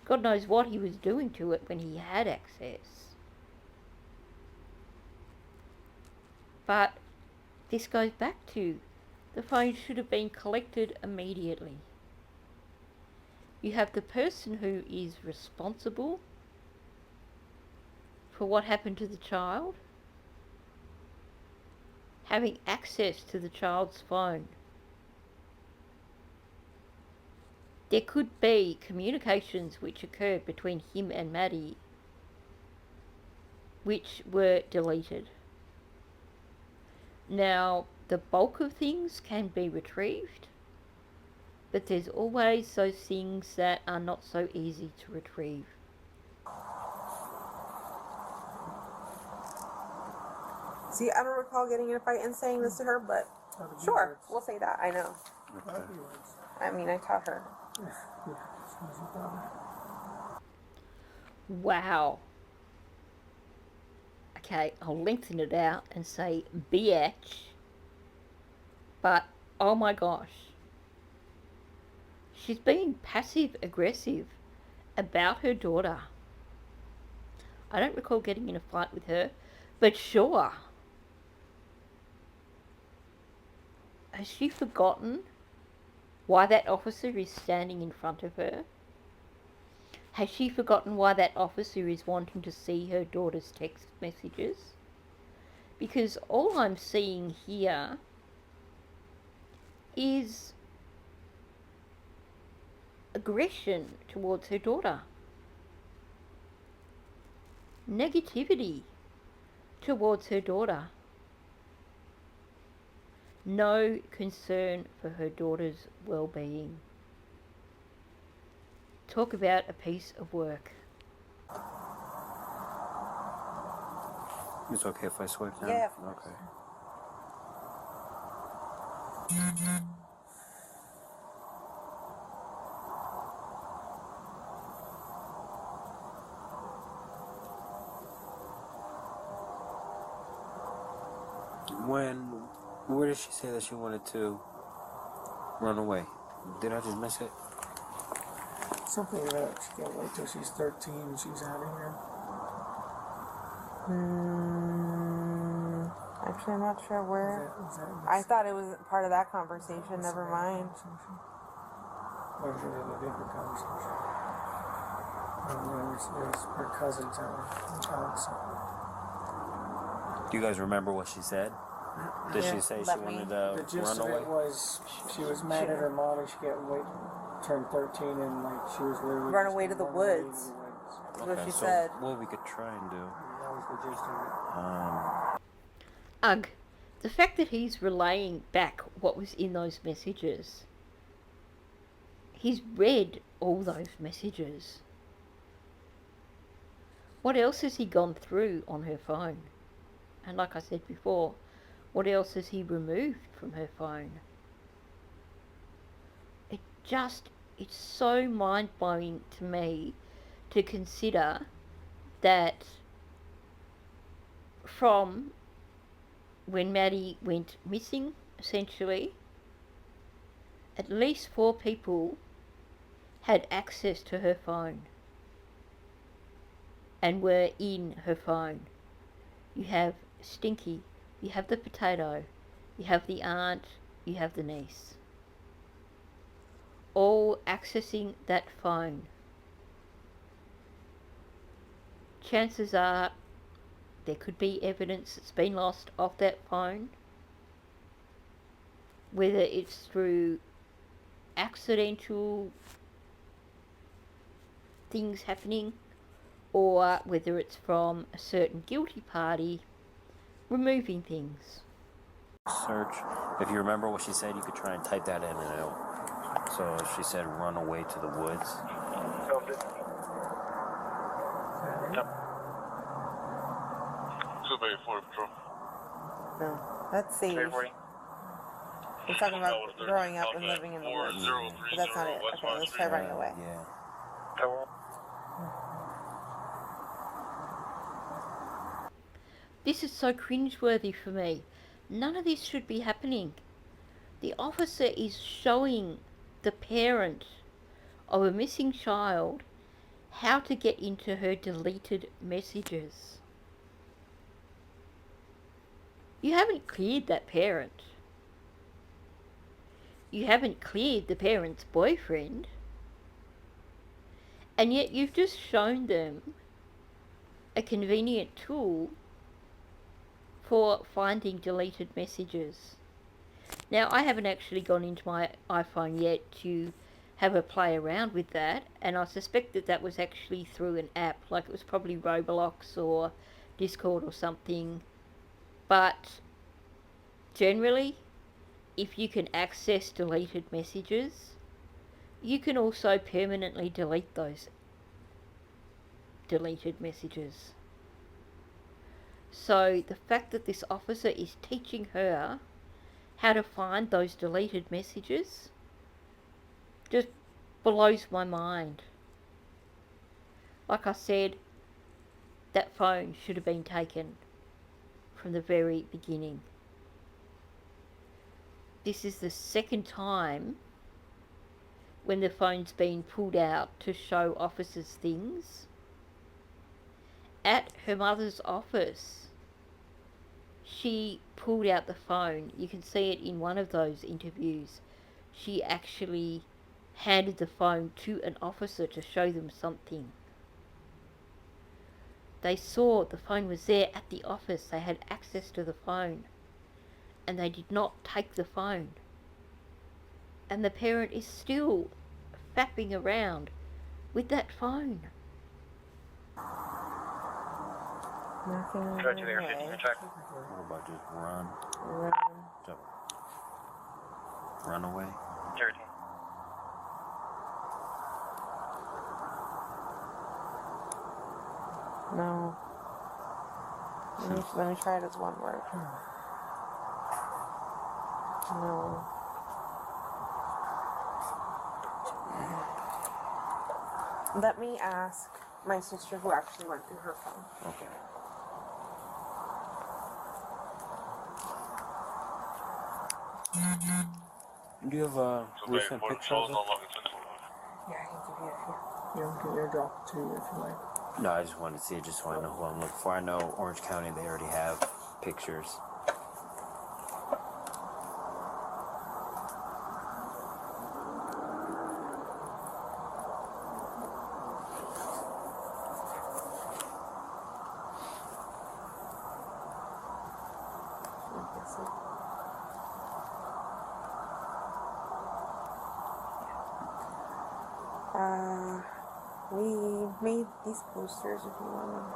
God knows what he was doing to it when he had access. But this goes back to the phone should have been collected immediately. You have the person who is responsible for what happened to the child having access to the child's phone. there could be communications which occurred between him and Maddie which were deleted. Now, the bulk of things can be retrieved, but there's always those things that are not so easy to retrieve. See, I don't recall getting in a fight and saying this to her, but sure, we'll say that. I know. Okay. I mean, I taught her. Wow. Okay, I'll lengthen it out and say bitch. But, oh my gosh. She's being passive aggressive about her daughter. I don't recall getting in a fight with her, but sure. Has she forgotten why that officer is standing in front of her? Has she forgotten why that officer is wanting to see her daughter's text messages? Because all I'm seeing here is aggression towards her daughter. Negativity towards her daughter. No concern for her daughter's well-being. Talk about a piece of work. It's okay if I swipe down? Yeah. Okay. Where did she say that she wanted to run away? Did I just miss it? Something about she can't wait till she's 13 and she's out of here. Actually, I'm not sure where. Is that I thought it was part of that conversation. Never mind. Or is it a different conversation? And there's her cousins out. Do you guys remember what she said? Did she say she let me- wanted The to gist run of away? it was she was mad at her mom and she can't wait turn 13 and like she was literally Run just away to gonna the run away woods. to the woods. That's what she so said. what we could try and do. That was the gist of it. Ugh. The fact that he's relaying back what was in those messages. He's read all those messages. What else has he gone through on her phone? And like I said before, what else has he removed from her phone? It's so mind-blowing to me to consider that from when Maddie went missing, essentially, at least 4 people had access to her phone and were in her phone. You have Stinky, you have the potato, you have the aunt, you have the niece. All accessing that phone. Chances are there could be evidence that's been lost off that phone, whether it's through accidental things happening or whether it's from a certain guilty party removing things. Search. If you remember what she said, you could try and type that in and it'll. So she said run away to the woods. Yep. 2 Bay 4 Patrol. No, that's Sage. Bay 40. We're talking about growing up and living in the woods. But that's not it. Okay, let's try running away. Yeah. This is so cringeworthy for me. None of this should be happening. The officer is showing the parent of a missing child how to get into her deleted messages. You haven't cleared that parent. You haven't cleared the parent's boyfriend. And yet you've just shown them a convenient tool for finding deleted messages. Now, I haven't actually gone into my iPhone yet to have a play around with that, and I suspect that that was actually through an app, like it was probably Roblox or Discord or something. But generally, if you can access deleted messages, you can also permanently delete those deleted messages. So the fact that this officer is teaching her how to find those deleted messages just blows my mind. Like I said, that phone should have been taken from the very beginning. This is the second time when the phone's been pulled out to show officers things. At her mother's office, she pulled out the phone. You can see it in one of those interviews. She actually handed the phone to an officer to show them something. They saw the phone was there at the office. They had access to the phone. And they did not take the phone. And the parent is still fapping around with that phone. Nothing. Go to the airfield, you can check. What about just run? Run. Jump. Run away? Dirty. No. Let me try it as one word. No. Let me ask my sister who actually went through her phone. Okay. Do you have a recent picture of it? Yeah, I can give you a few. You can airdrop it to you if you like. No, I just wanted to see it, just so I know who I'm looking for. I know Orange County, they already have pictures. We made these posters if you want them.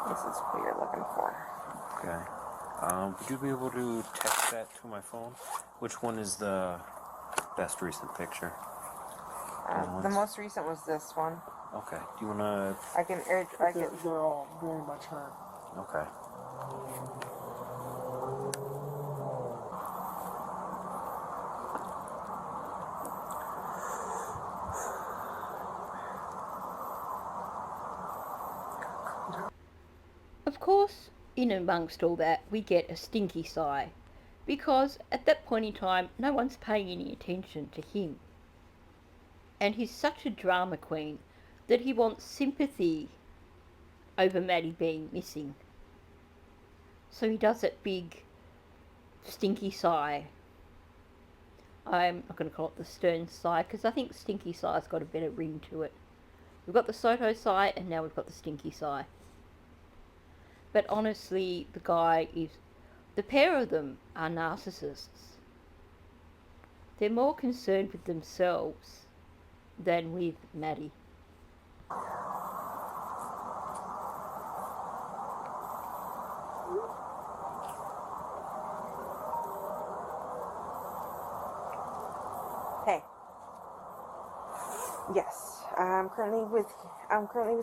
This is what you're looking for. Okay. Would you be able to text that to my phone? Which one is the best recent picture? The most recent was this one. Okay. Do you wanna? I can. They're all very much her. Okay. Of course, in amongst all that, we get a stinky sigh, because at that point in time, no one's paying any attention to him. And he's such a drama queen that he wants sympathy over Maddie being missing. So he does that big stinky sigh. I'm not going to call it the stern sigh, because I think stinky sigh's got a better ring to it. We've got the Soto sigh, and now we've got the stinky sigh. But honestly, the pair of them are narcissists. They're more concerned with themselves than with Maddie. Hey. Yes. I'm currently with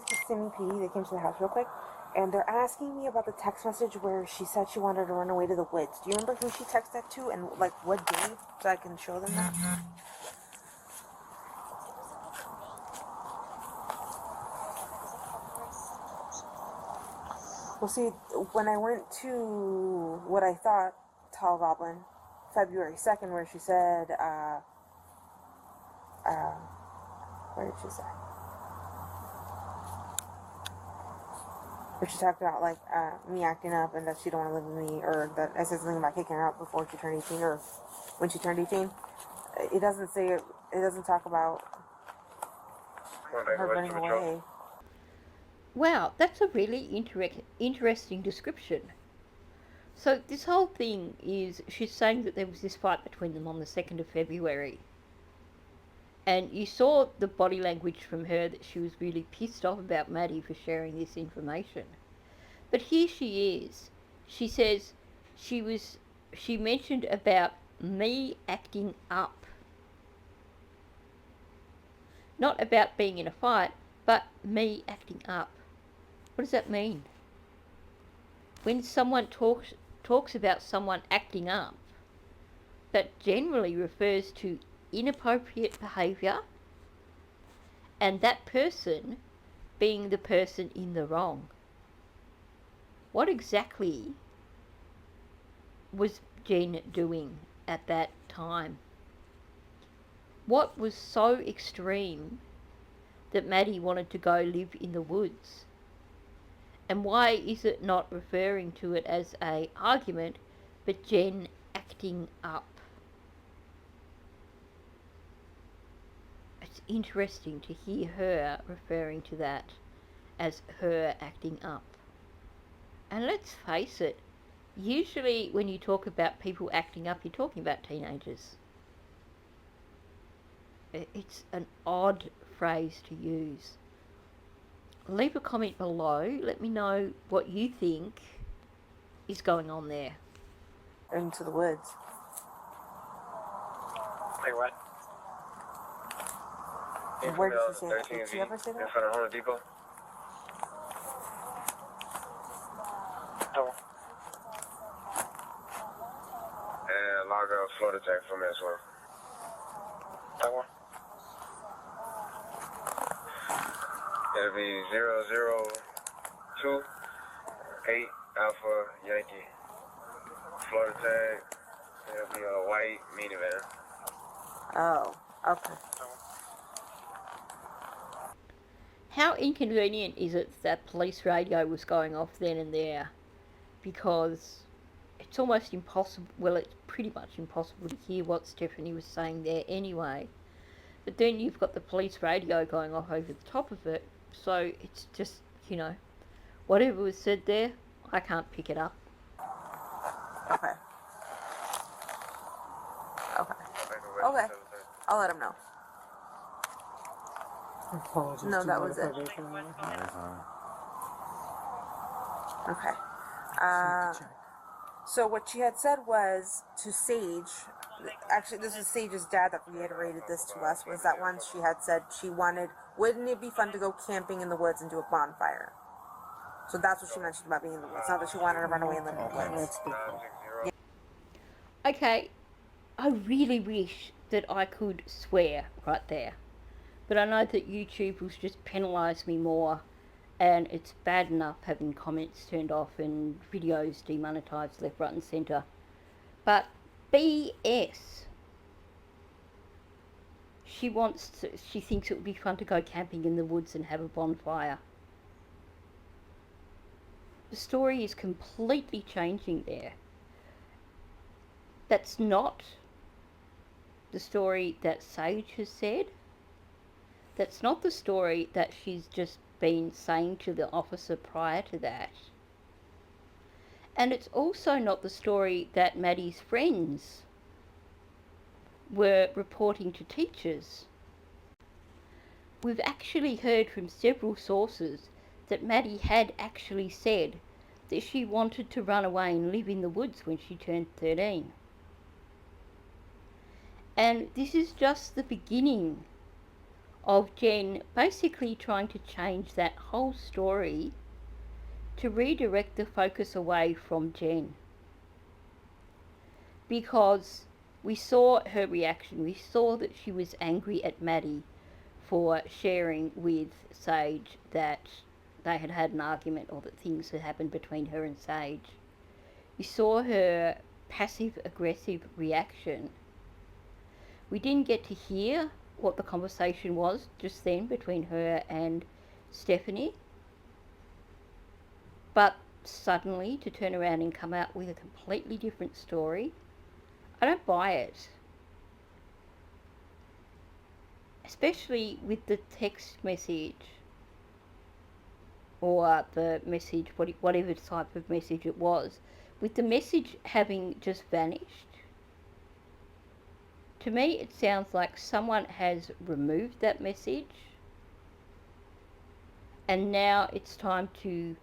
Kissimmee PD. They came to the house real quick. And they're asking me about the text message where she said she wanted to run away to the woods. Do you remember who she texted that to and like what day, so I can show them that? Well, see, when I went to what I thought Tall Goblin, February 2nd, where she said, what did she say? Where she talked about like me acting up and that she don't want to live with me, or that I said something about kicking her out before she turned 18, or when she turned 18. It doesn't say it. It doesn't talk about her running away. Wow, that's a really interesting description. So this whole thing is, she's saying that there was this fight between them on the 2nd of February. And you saw the body language from her that she was really pissed off about Maddie for sharing this information. But here she is. She says she mentioned about me acting up. Not about being in a fight, but me acting up. What does that mean? When someone talks about someone acting up, that generally refers to inappropriate behaviour and that person being the person in the wrong. What exactly was Jen doing at that time? What was so extreme that Maddie wanted to go live in the woods? And why is it not referring to it as an argument, but Jen acting up? It's interesting to hear her referring to that as her acting up. And let's face it, usually when you talk about people acting up, you're talking about teenagers. It's an odd phrase to use. Leave a comment below. Let me know what you think is going on there. Into the woods. Like what? Where did she say that? Did she ever say In that? front of Home Depot. Oh. And log out Florida Tech for me as well. That one? It'll be 002 8 Alpha Yankee. Florida Tech. It'll be a white minivan. Oh, okay. How inconvenient is it that police radio was going off then and there? Because it's almost impossible, well, it's pretty much impossible to hear what Stephanie was saying there anyway. But then you've got the police radio going off over the top of it, so it's just, whatever was said there, I can't pick it up. Okay. Okay. I'll let him know. Apologies. No, Do that you was mind it. if I wait for a minute? Okay. Just need to check. So what she had said was to Sage, actually this is Sage's dad that reiterated this to us, was that once she had said she wanted, wouldn't it be fun to go camping in the woods and do a bonfire? So that's what she mentioned about being in the woods, not that she wanted to run away and live in the Okay, woods. that's different. Okay, I really wish that I could swear right there. But I know that YouTube will just penalise me more, and it's bad enough having comments turned off and videos demonetised left, right and centre. But BS. She thinks it would be fun to go camping in the woods and have a bonfire. The story is completely changing there. That's not the story that Sage has said. That's not the story that she's just been saying to the officer prior to that. And it's also not the story that Maddie's friends were reporting to teachers. We've actually heard from several sources that Maddie had actually said that she wanted to run away and live in the woods when she turned 13. And this is just the beginning of Jen basically trying to change that whole story to redirect the focus away from Jen. Because we saw her reaction, we saw that she was angry at Maddie for sharing with Sage that they had had an argument or that things had happened between her and Sage. We saw her passive-aggressive reaction. We didn't get to hear what the conversation was just then between her and Stephanie. But suddenly to turn around and come out with a completely different story, I don't buy it. Especially with the text message or the message, whatever type of message it was, with the message having just vanished, to me it sounds like someone has removed that message and now it's time to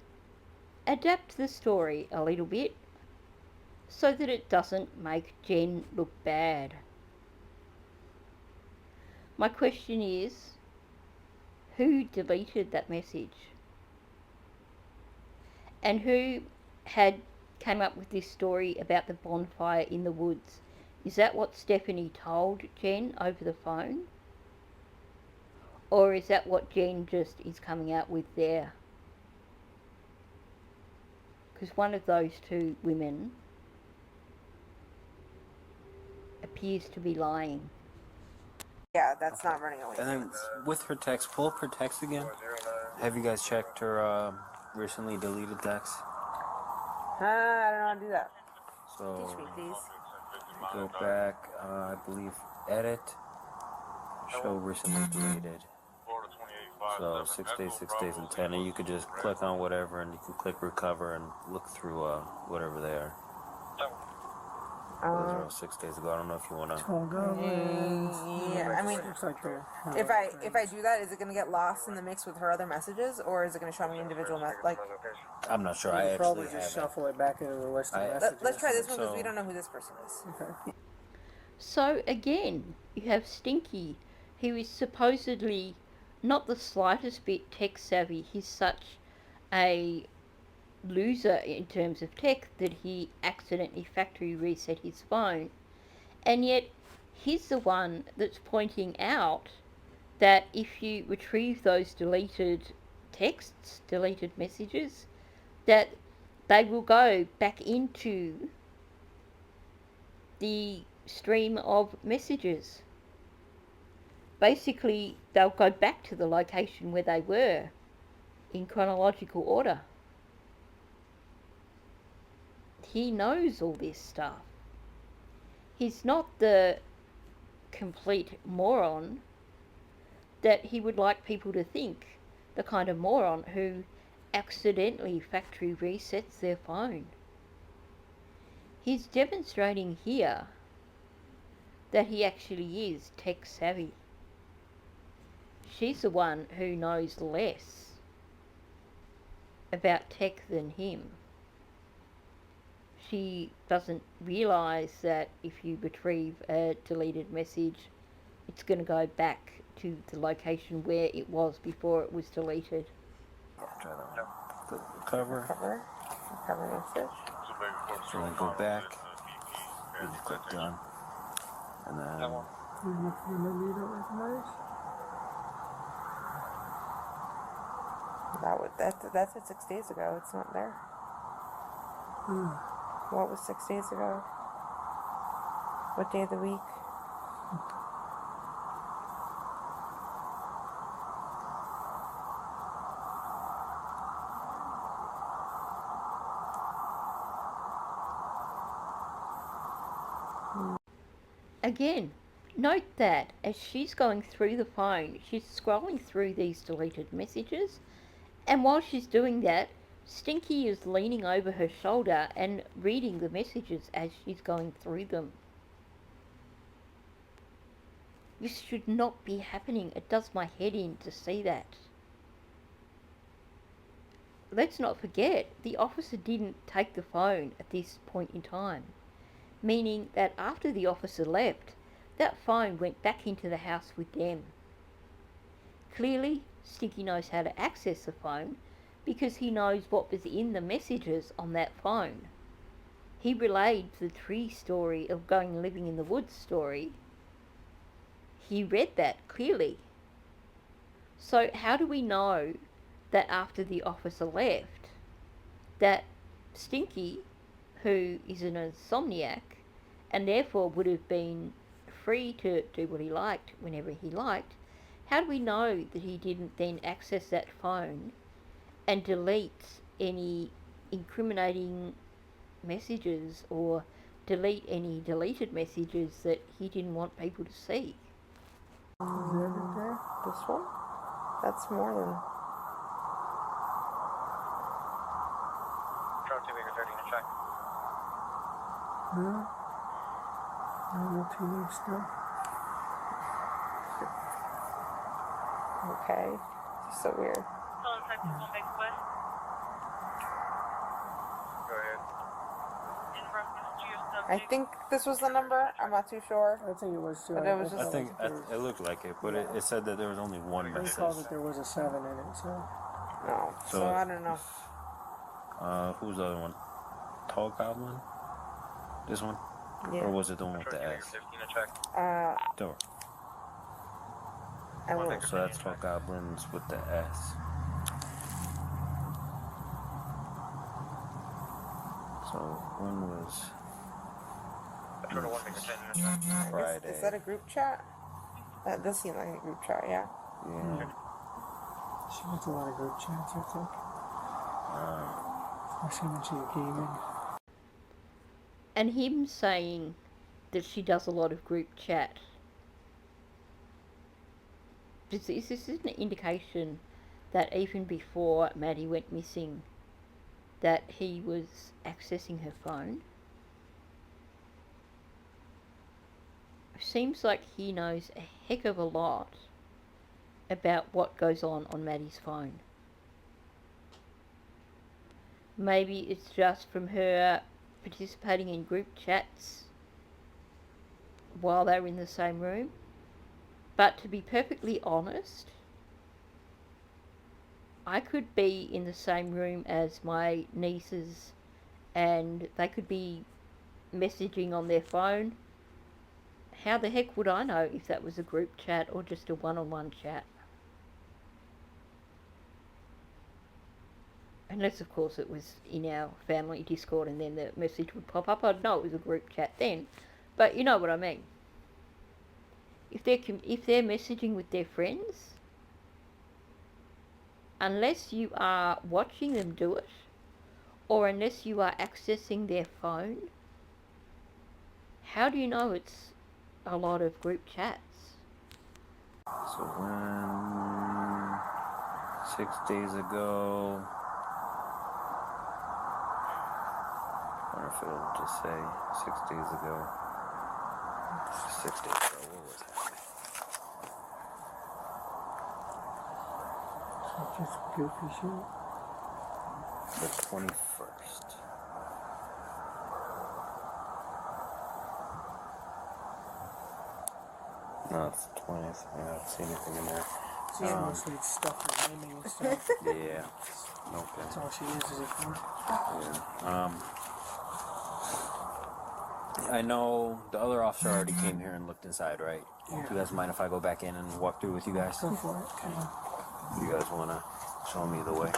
adapt the story a little bit so that it doesn't make Jen look bad. My question is, who deleted that message? And who came up with this story about the bonfire in the woods? Is that what Stephanie told Jen over the phone? Or is that what Jen just is coming out with there? Because one of those two women appears to be lying. Yeah, that's not running away. And then with her text, pull up her text again. Have you guys checked her recently deleted text? I don't know how to do that. So Teach me, please. go back, I believe, edit, show recently deleted. So 6 days, 6 days, and 10. And you could just click on whatever and you can click recover and look through whatever they are. Those are all 6 days ago. I don't know if you want to. Yeah, I mean, Looks like they're if I do that, is it gonna get lost in the mix with her other messages, or is it gonna show me individual I'm not sure. I you actually probably just haven't. shuffle it back into the list of I- messages. Let's try this one because So- we don't know who this person is. Okay. So again, you have Stinky, who is supposedly not the slightest bit tech savvy. He's such a loser in terms of tech that he accidentally factory reset his phone. And yet, he's the one that's pointing out that if you retrieve those deleted texts, deleted messages, that they will go back into the stream of messages. Basically, they'll go back to the location where they were in chronological order. He knows all this stuff. He's not the complete moron that he would like people to think, the kind of moron who accidentally factory resets their phone. He's demonstrating here that he actually is tech savvy. She's the one who knows less about tech than him. She doesn't realise that if you retrieve a deleted message, it's going to go back to the location where it was before it was deleted. Try that one. Click recover. Recover message. So then go back. You just click done. And then Maybe you don't recognize? That's at 6 days ago. It's not there. What was 6 days ago? What day of the week? Again, note that as she's going through the phone, she's scrolling through these deleted messages, and while she's doing that, Stinky is leaning over her shoulder and reading the messages as she's going through them. This should not be happening. It does my head in to see that. Let's not forget, the officer didn't take the phone at this point in time, meaning that after the officer left, that phone went back into the house with them. Clearly, Stinky knows how to access the phone because he knows what was in the messages on that phone. He relayed the tree story of going and living in the woods story. He read that clearly. So how do we know that after the officer left, that Stinky, who is an insomniac and therefore would have been free to do what he liked whenever he liked, how do we know that he didn't then access that phone and delete any incriminating messages or delete any deleted messages that he didn't want people to see? This one? That's more than. Drop 2 Baker 30 in check. No? No teenage stuff? Okay. So weird. Go ahead. I think this was the number. I'm not too sure. I think it was too. But it was I just- think it looked like it, but it said that there was only one They message. called that there was a 7 in it, so. No. So So- I don't know. Who's the other one? Tall Goblin? This one? Yeah. Or was it the one with the S? 15 to check. Door. I will. So that's Tall Goblins with the S. So one was Metro to 1 to continue. Friday. Is that a group chat? That does seem like a group chat, yeah. Yeah. She gets a lot of group chats, I think. Especially when she's gaming. And him saying that she does a lot of group chat. Is this an indication that even before Maddie went missing, that he was accessing her phone? Seems like he knows a heck of a lot about what goes on Maddie's phone. Maybe it's just from her participating in group chats while they were in the same room. But to be perfectly honest, I could be in the same room as my nieces and they could be messaging on their phone. How the heck would I know if that was a group chat or just a one-on-one chat? Unless, of course, it was in our family Discord and then the message would pop up. I'd know it was a group chat then. But you know what I mean. If they're messaging with their friends, unless you are watching them do it, or unless you are accessing their phone, how do you know it's a lot of group chats? So when 6 days ago, I wonder if it'll just say 6 days ago. 6 days ago, what was happening? Just goofy shit. The 21st. No, it's the 20th. I don't see anything in there. So yeah, mostly it's stuff for gaming and stuff. Yeah. Okay. That's all she uses it for. Yeah. I know the other officer already came here and looked inside, right? Yeah. Do you guys mind if I go back in and walk through with you guys? Go for it. If you guys want to show me the way.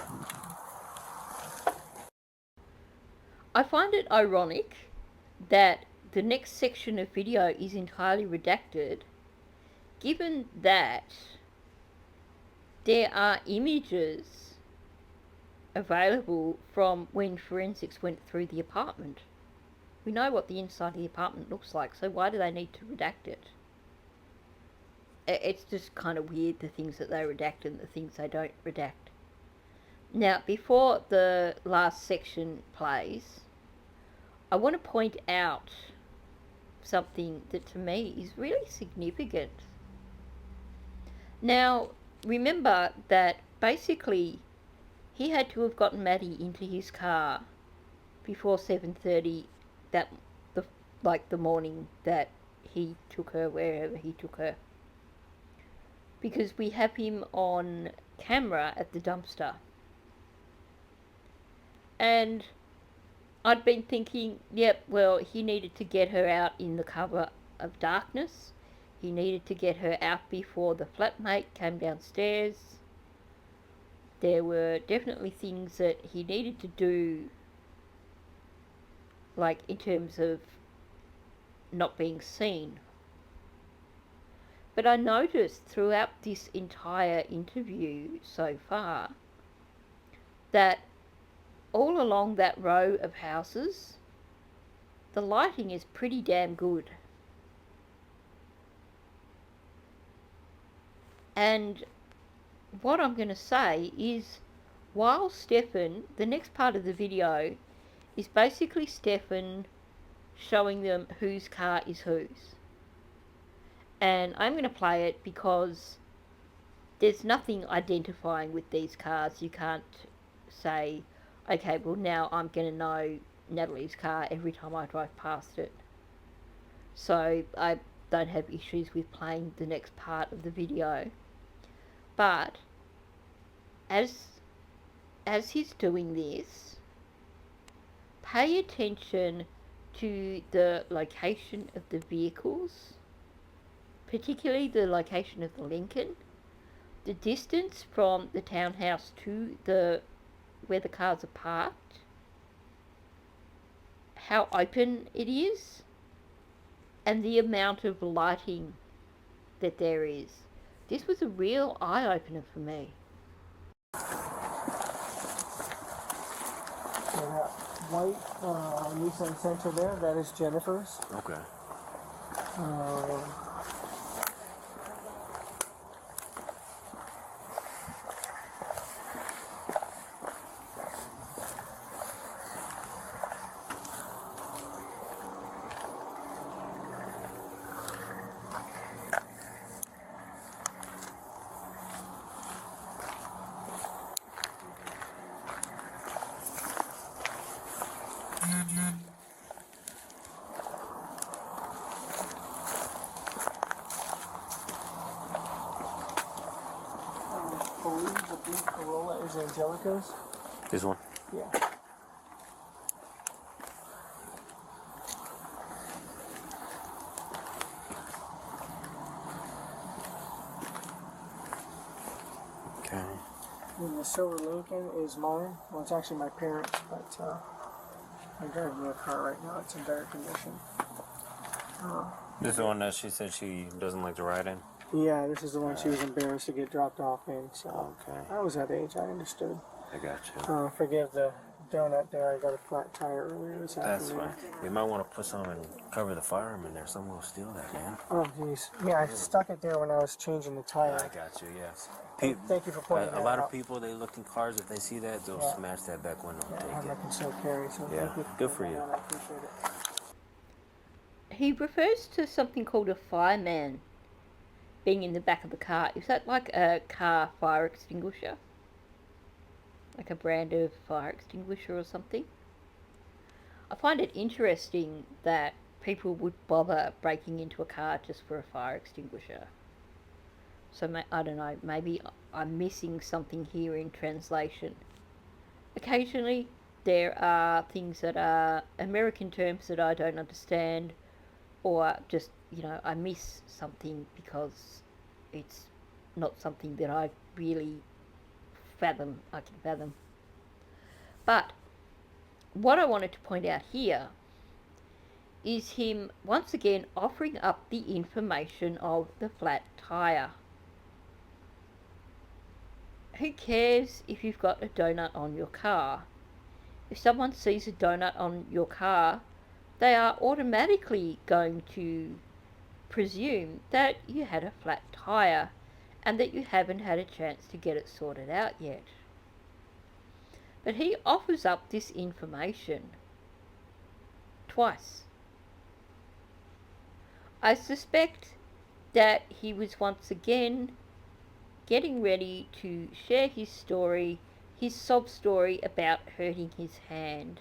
I find it ironic that the next section of video is entirely redacted, given that there are images available from when forensics went through the apartment. We know what the inside of the apartment looks like, so why do they need to redact it? It's just kind of weird, the things that they redact and the things they don't redact. Now, before the last section plays, I want to point out something that to me is really significant. Now, remember that basically he had to have gotten Maddie into his car before 7:30 the morning that he took her wherever he took her. Because we have him on camera at the dumpster. And I'd been thinking, yep, well, he needed to get her out in the cover of darkness. He needed to get her out before the flatmate came downstairs. There were definitely things that he needed to do, like in terms of not being seen. But I noticed throughout this entire interview so far that all along that row of houses, the lighting is pretty damn good. And what I'm going to say is, while Stefan, the next part of the video is basically Stefan showing them whose car is whose. And I'm going to play it because there's nothing identifying with these cars. You can't say, okay, well now I'm going to know Natalie's car every time I drive past it. So I don't have issues with playing the next part of the video. But as he's doing this, pay attention to the location of the vehicles, particularly the location of the Lincoln, the distance from the townhouse to where the cars are parked, how open it is, and the amount of lighting that there is. This was a real eye-opener for me. So that white Nissan Sentra there, that is Jennifer's. Okay. I believe the blue Corolla is Angelica's. This one? Yeah. Okay. And the silver Lincoln is mine. Well, it's actually my parents', but I'm driving their car right now. It's in better condition. This is the one that she said she doesn't like to ride in? Yeah, this is the one she was embarrassed to get dropped off in. So Okay. I was that age. I understood. I got you. Forgive the donut there. I got a flat tire earlier this That's afternoon. fine. You might want to put some and cover the fireman there. Someone will steal that, man. Oh, jeez. Yeah, I stuck it there when I was changing the tire. I got you, yes. Thank you for pointing that out. A lot of people, they look in cars, if they see that, they'll smash that back window and Yeah, I'm take it. a concealed carry, so Yeah, thank you. good for you. I appreciate it. He refers to something called a fireman being in the back of the car. Is that like a car fire extinguisher? Like a brand of fire extinguisher or something? I find it interesting that people would bother breaking into a car just for a fire extinguisher. So I don't know, maybe I'm missing something here in translation. Occasionally there are things that are American terms that I don't understand, or just, I miss something because it's not something that I really can fathom. But what I wanted to point out here is him once again offering up the information of the flat tire. Who cares if you've got a donut on your car? If someone sees a donut on your car, they are automatically going to presume that you had a flat tire and that you haven't had a chance to get it sorted out yet. But he offers up this information twice. I suspect that he was once again getting ready to share his story, his sob story about hurting his hand,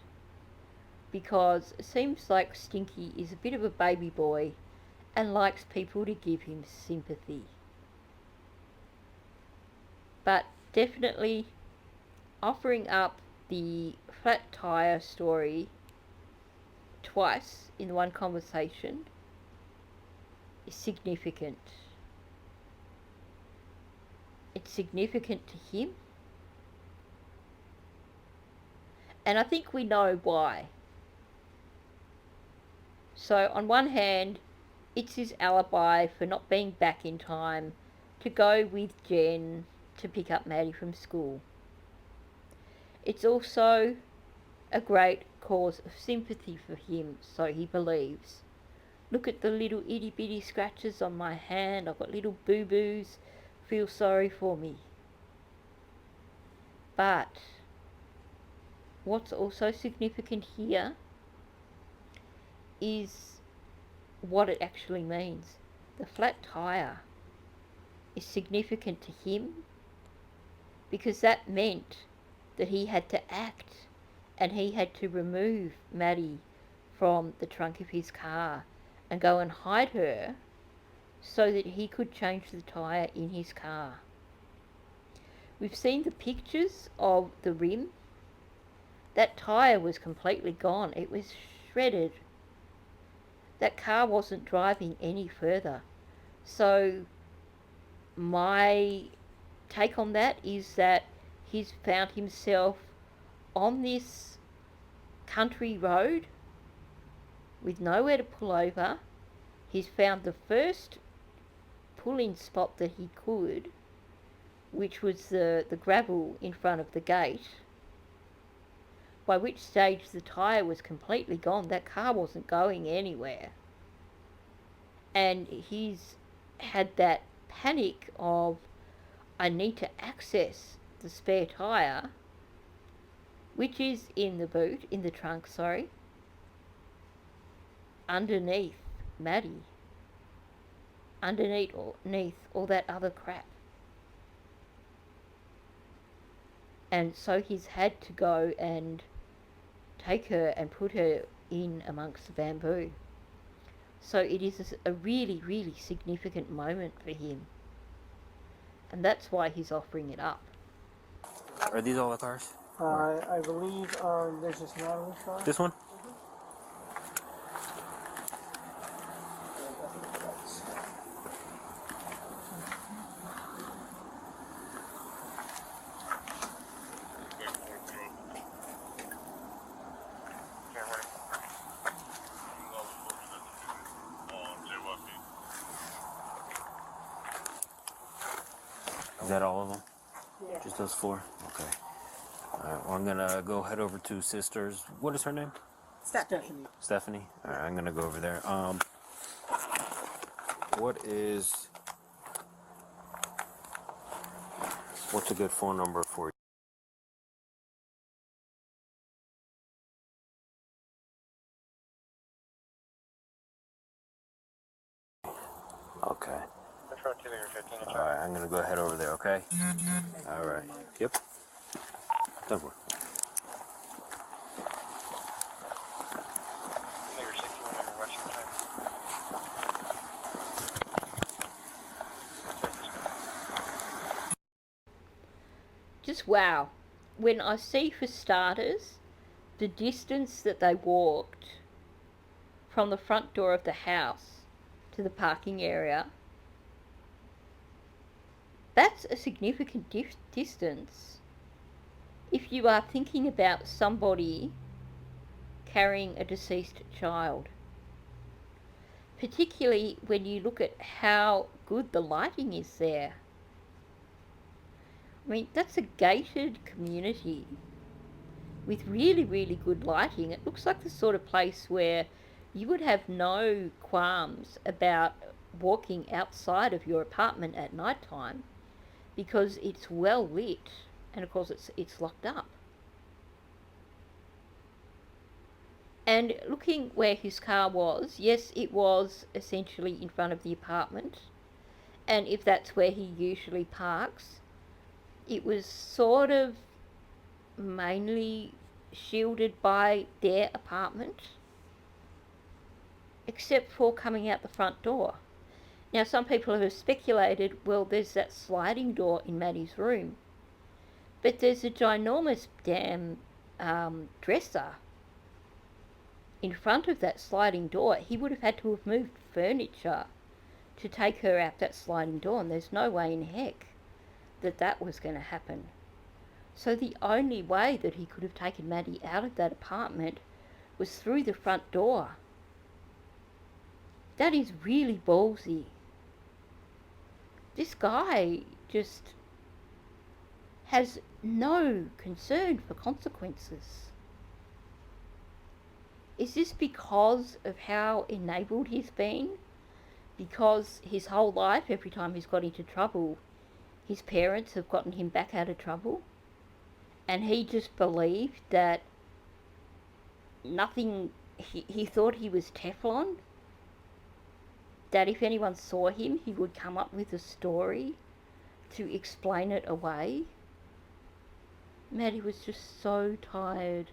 because it seems like Stinky is a bit of a baby boy and likes people to give him sympathy. But definitely offering up the flat tire story twice in one conversation is significant. It's significant to him, and I think we know why. So on one hand, it's his alibi for not being back in time to go with Jen to pick up Maddie from school. It's also a great cause of sympathy for him, so he believes. Look at the little itty bitty scratches on my hand, I've got little boo-boos, feel sorry for me. But what's also significant here is what it actually means. The flat tyre is significant to him because that meant that he had to act and he had to remove Maddie from the trunk of his car and go and hide her so that he could change the tyre in his car. We've seen the pictures of the rim. That tyre was completely gone. It was shredded. That car wasn't driving any further. So my take on that is that he's found himself on this country road with nowhere to pull over. He's found the first pull-in spot that he could, which was the gravel in front of the gate, by which stage the tyre was completely gone. That car wasn't going anywhere. And he's had that panic of, I need to access the spare tyre, which is in the trunk, underneath Maddie, underneath all that other crap. And so he's had to go and take her and put her in amongst the bamboo. So it is a really, really significant moment for him. And that's why he's offering it up. Are these all the cars? I believe there's just Natalie's car. This one? Is that all of them? Yeah. Just those 4? Okay. Alright, well, I'm gonna go head over to Sisters. What is her name? Stephanie. Stephanie? Alright, I'm gonna go over there. What's a good phone number for you? Okay. Alright, I'm gonna go head over there, okay? Alright. Yep. Don't worry. Just wow. When I see, for starters, the distance that they walked from the front door of the house to the parking area, that's a significant distance if you are thinking about somebody carrying a deceased child. Particularly when you look at how good the lighting is there. I mean, that's a gated community with really, really good lighting. It looks like the sort of place where you would have no qualms about walking outside of your apartment at night time because it's well lit and of course it's locked up. And looking where his car was, yes, it was essentially in front of the apartment, and if that's where he usually parks, it was sort of mainly shielded by their apartment, except for coming out the front door. Now, some people have speculated, well, there's that sliding door in Maddie's room, but there's a ginormous damn dresser in front of that sliding door. He would have had to have moved furniture to take her out that sliding door, and there's no way in heck that was going to happen. So the only way that he could have taken Maddie out of that apartment was through the front door. That is really ballsy. This guy just has no concern for consequences. Is this because of how enabled he's been? Because his whole life, every time he's got into trouble, his parents have gotten him back out of trouble? And he just believed that nothing he thought he was Teflon, that if anyone saw him, he would come up with a story to explain it away. Maddie was just so tired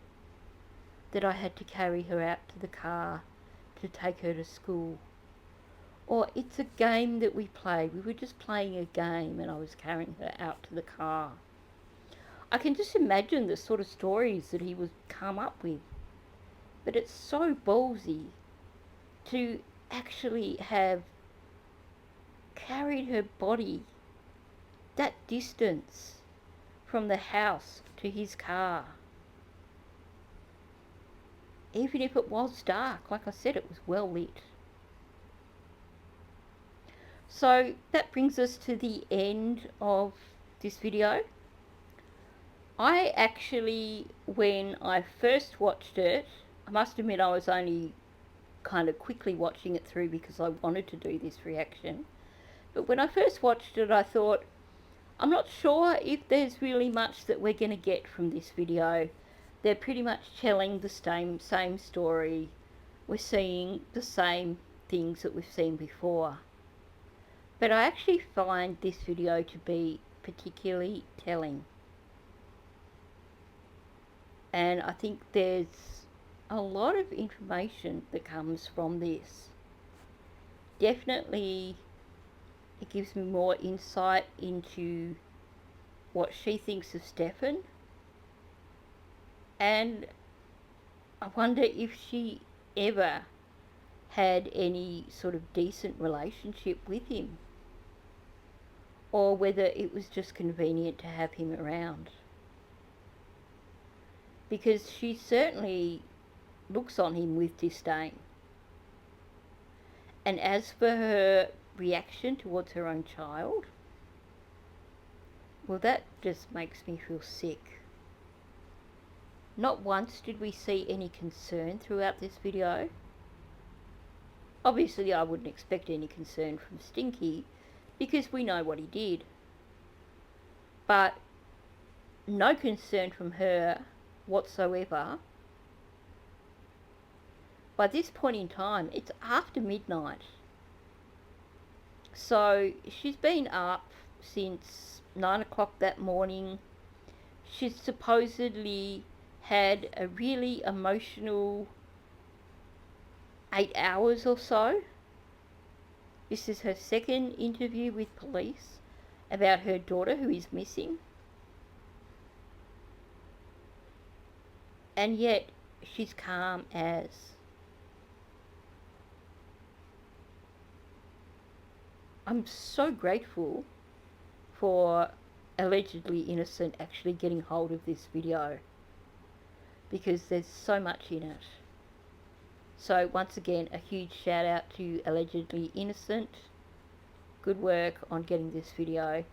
that I had to carry her out to the car to take her to school. Or it's a game that we play. We were just playing a game and I was carrying her out to the car. I can just imagine the sort of stories that he would come up with. But it's so ballsy to actually have carried her body that distance from the house to his car. Even if it was dark, like I said, it was well lit. So that brings us to the end of this video. I actually, when I first watched it, I must admit I was only kind of quickly watching it through because I wanted to do this reaction. But when I first watched it, I thought, I'm not sure if there's really much that we're going to get from this video. They're pretty much telling the same story. We're seeing the same things that we've seen before. But I actually find this video to be particularly telling. And I think there's a lot of information that comes from this. Definitely, it gives me more insight into what she thinks of Stefan. And I wonder if she ever had any sort of decent relationship with him, or whether it was just convenient to have him around. Because she certainly looks on him with disdain. And as for her reaction towards her own child, well, that just makes me feel sick. Not once did we see any concern throughout this video. Obviously, I wouldn't expect any concern from Stinky, because we know what he did. But no concern from her whatsoever. By this point in time, it's after midnight. So she's been up since 9 o'clock that morning. She's supposedly had a really emotional 8 hours or so. This is her second interview with police about her daughter who is missing. And yet she's calm as. I'm so grateful for Allegedly Innocent actually getting hold of this video, because there's so much in it. So once again, a huge shout out to Allegedly Innocent. Good work on getting this video.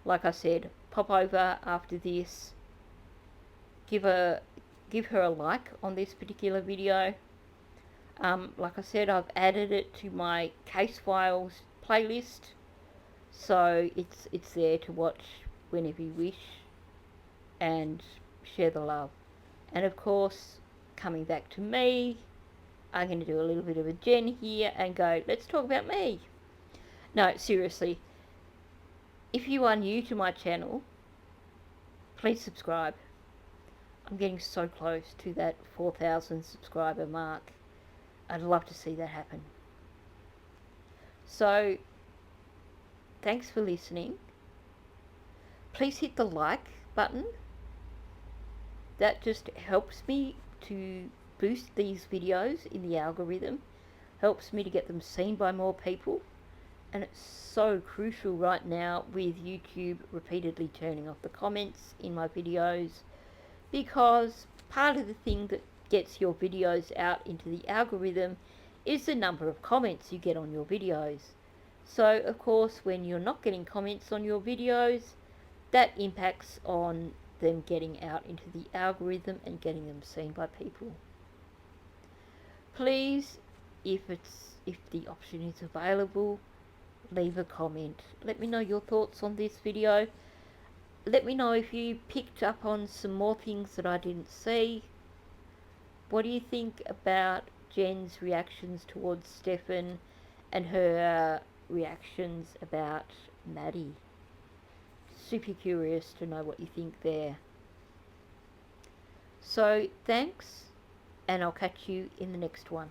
Like I said, pop over after this, give her a like on this particular video. Like I said, I've added it to my case files playlist, so it's there to watch whenever you wish, and share the love. And of course, coming back to me, I'm going to do a little bit of a Jen here and go, let's talk about me. No, seriously, if you are new to my channel, please subscribe. I'm getting so close to that 4,000 subscriber mark. I'd love to see that happen. So, thanks for listening. Please hit the like button. That just helps me to boost these videos in the algorithm, helps me to get them seen by more people, and it's so crucial right now with YouTube repeatedly turning off the comments in my videos, because part of the thing that gets your videos out into the algorithm is the number of comments you get on your videos. So of course, when you're not getting comments on your videos, that impacts on them getting out into the algorithm and getting them seen by people. Please, if the option is available, leave a comment. Let me know your thoughts on this video. Let me know if you picked up on some more things that I didn't see. What do you think about Jen's reactions towards Stefan and her reactions about Maddie? Super curious to know what you think there. So, thanks, and I'll catch you in the next one.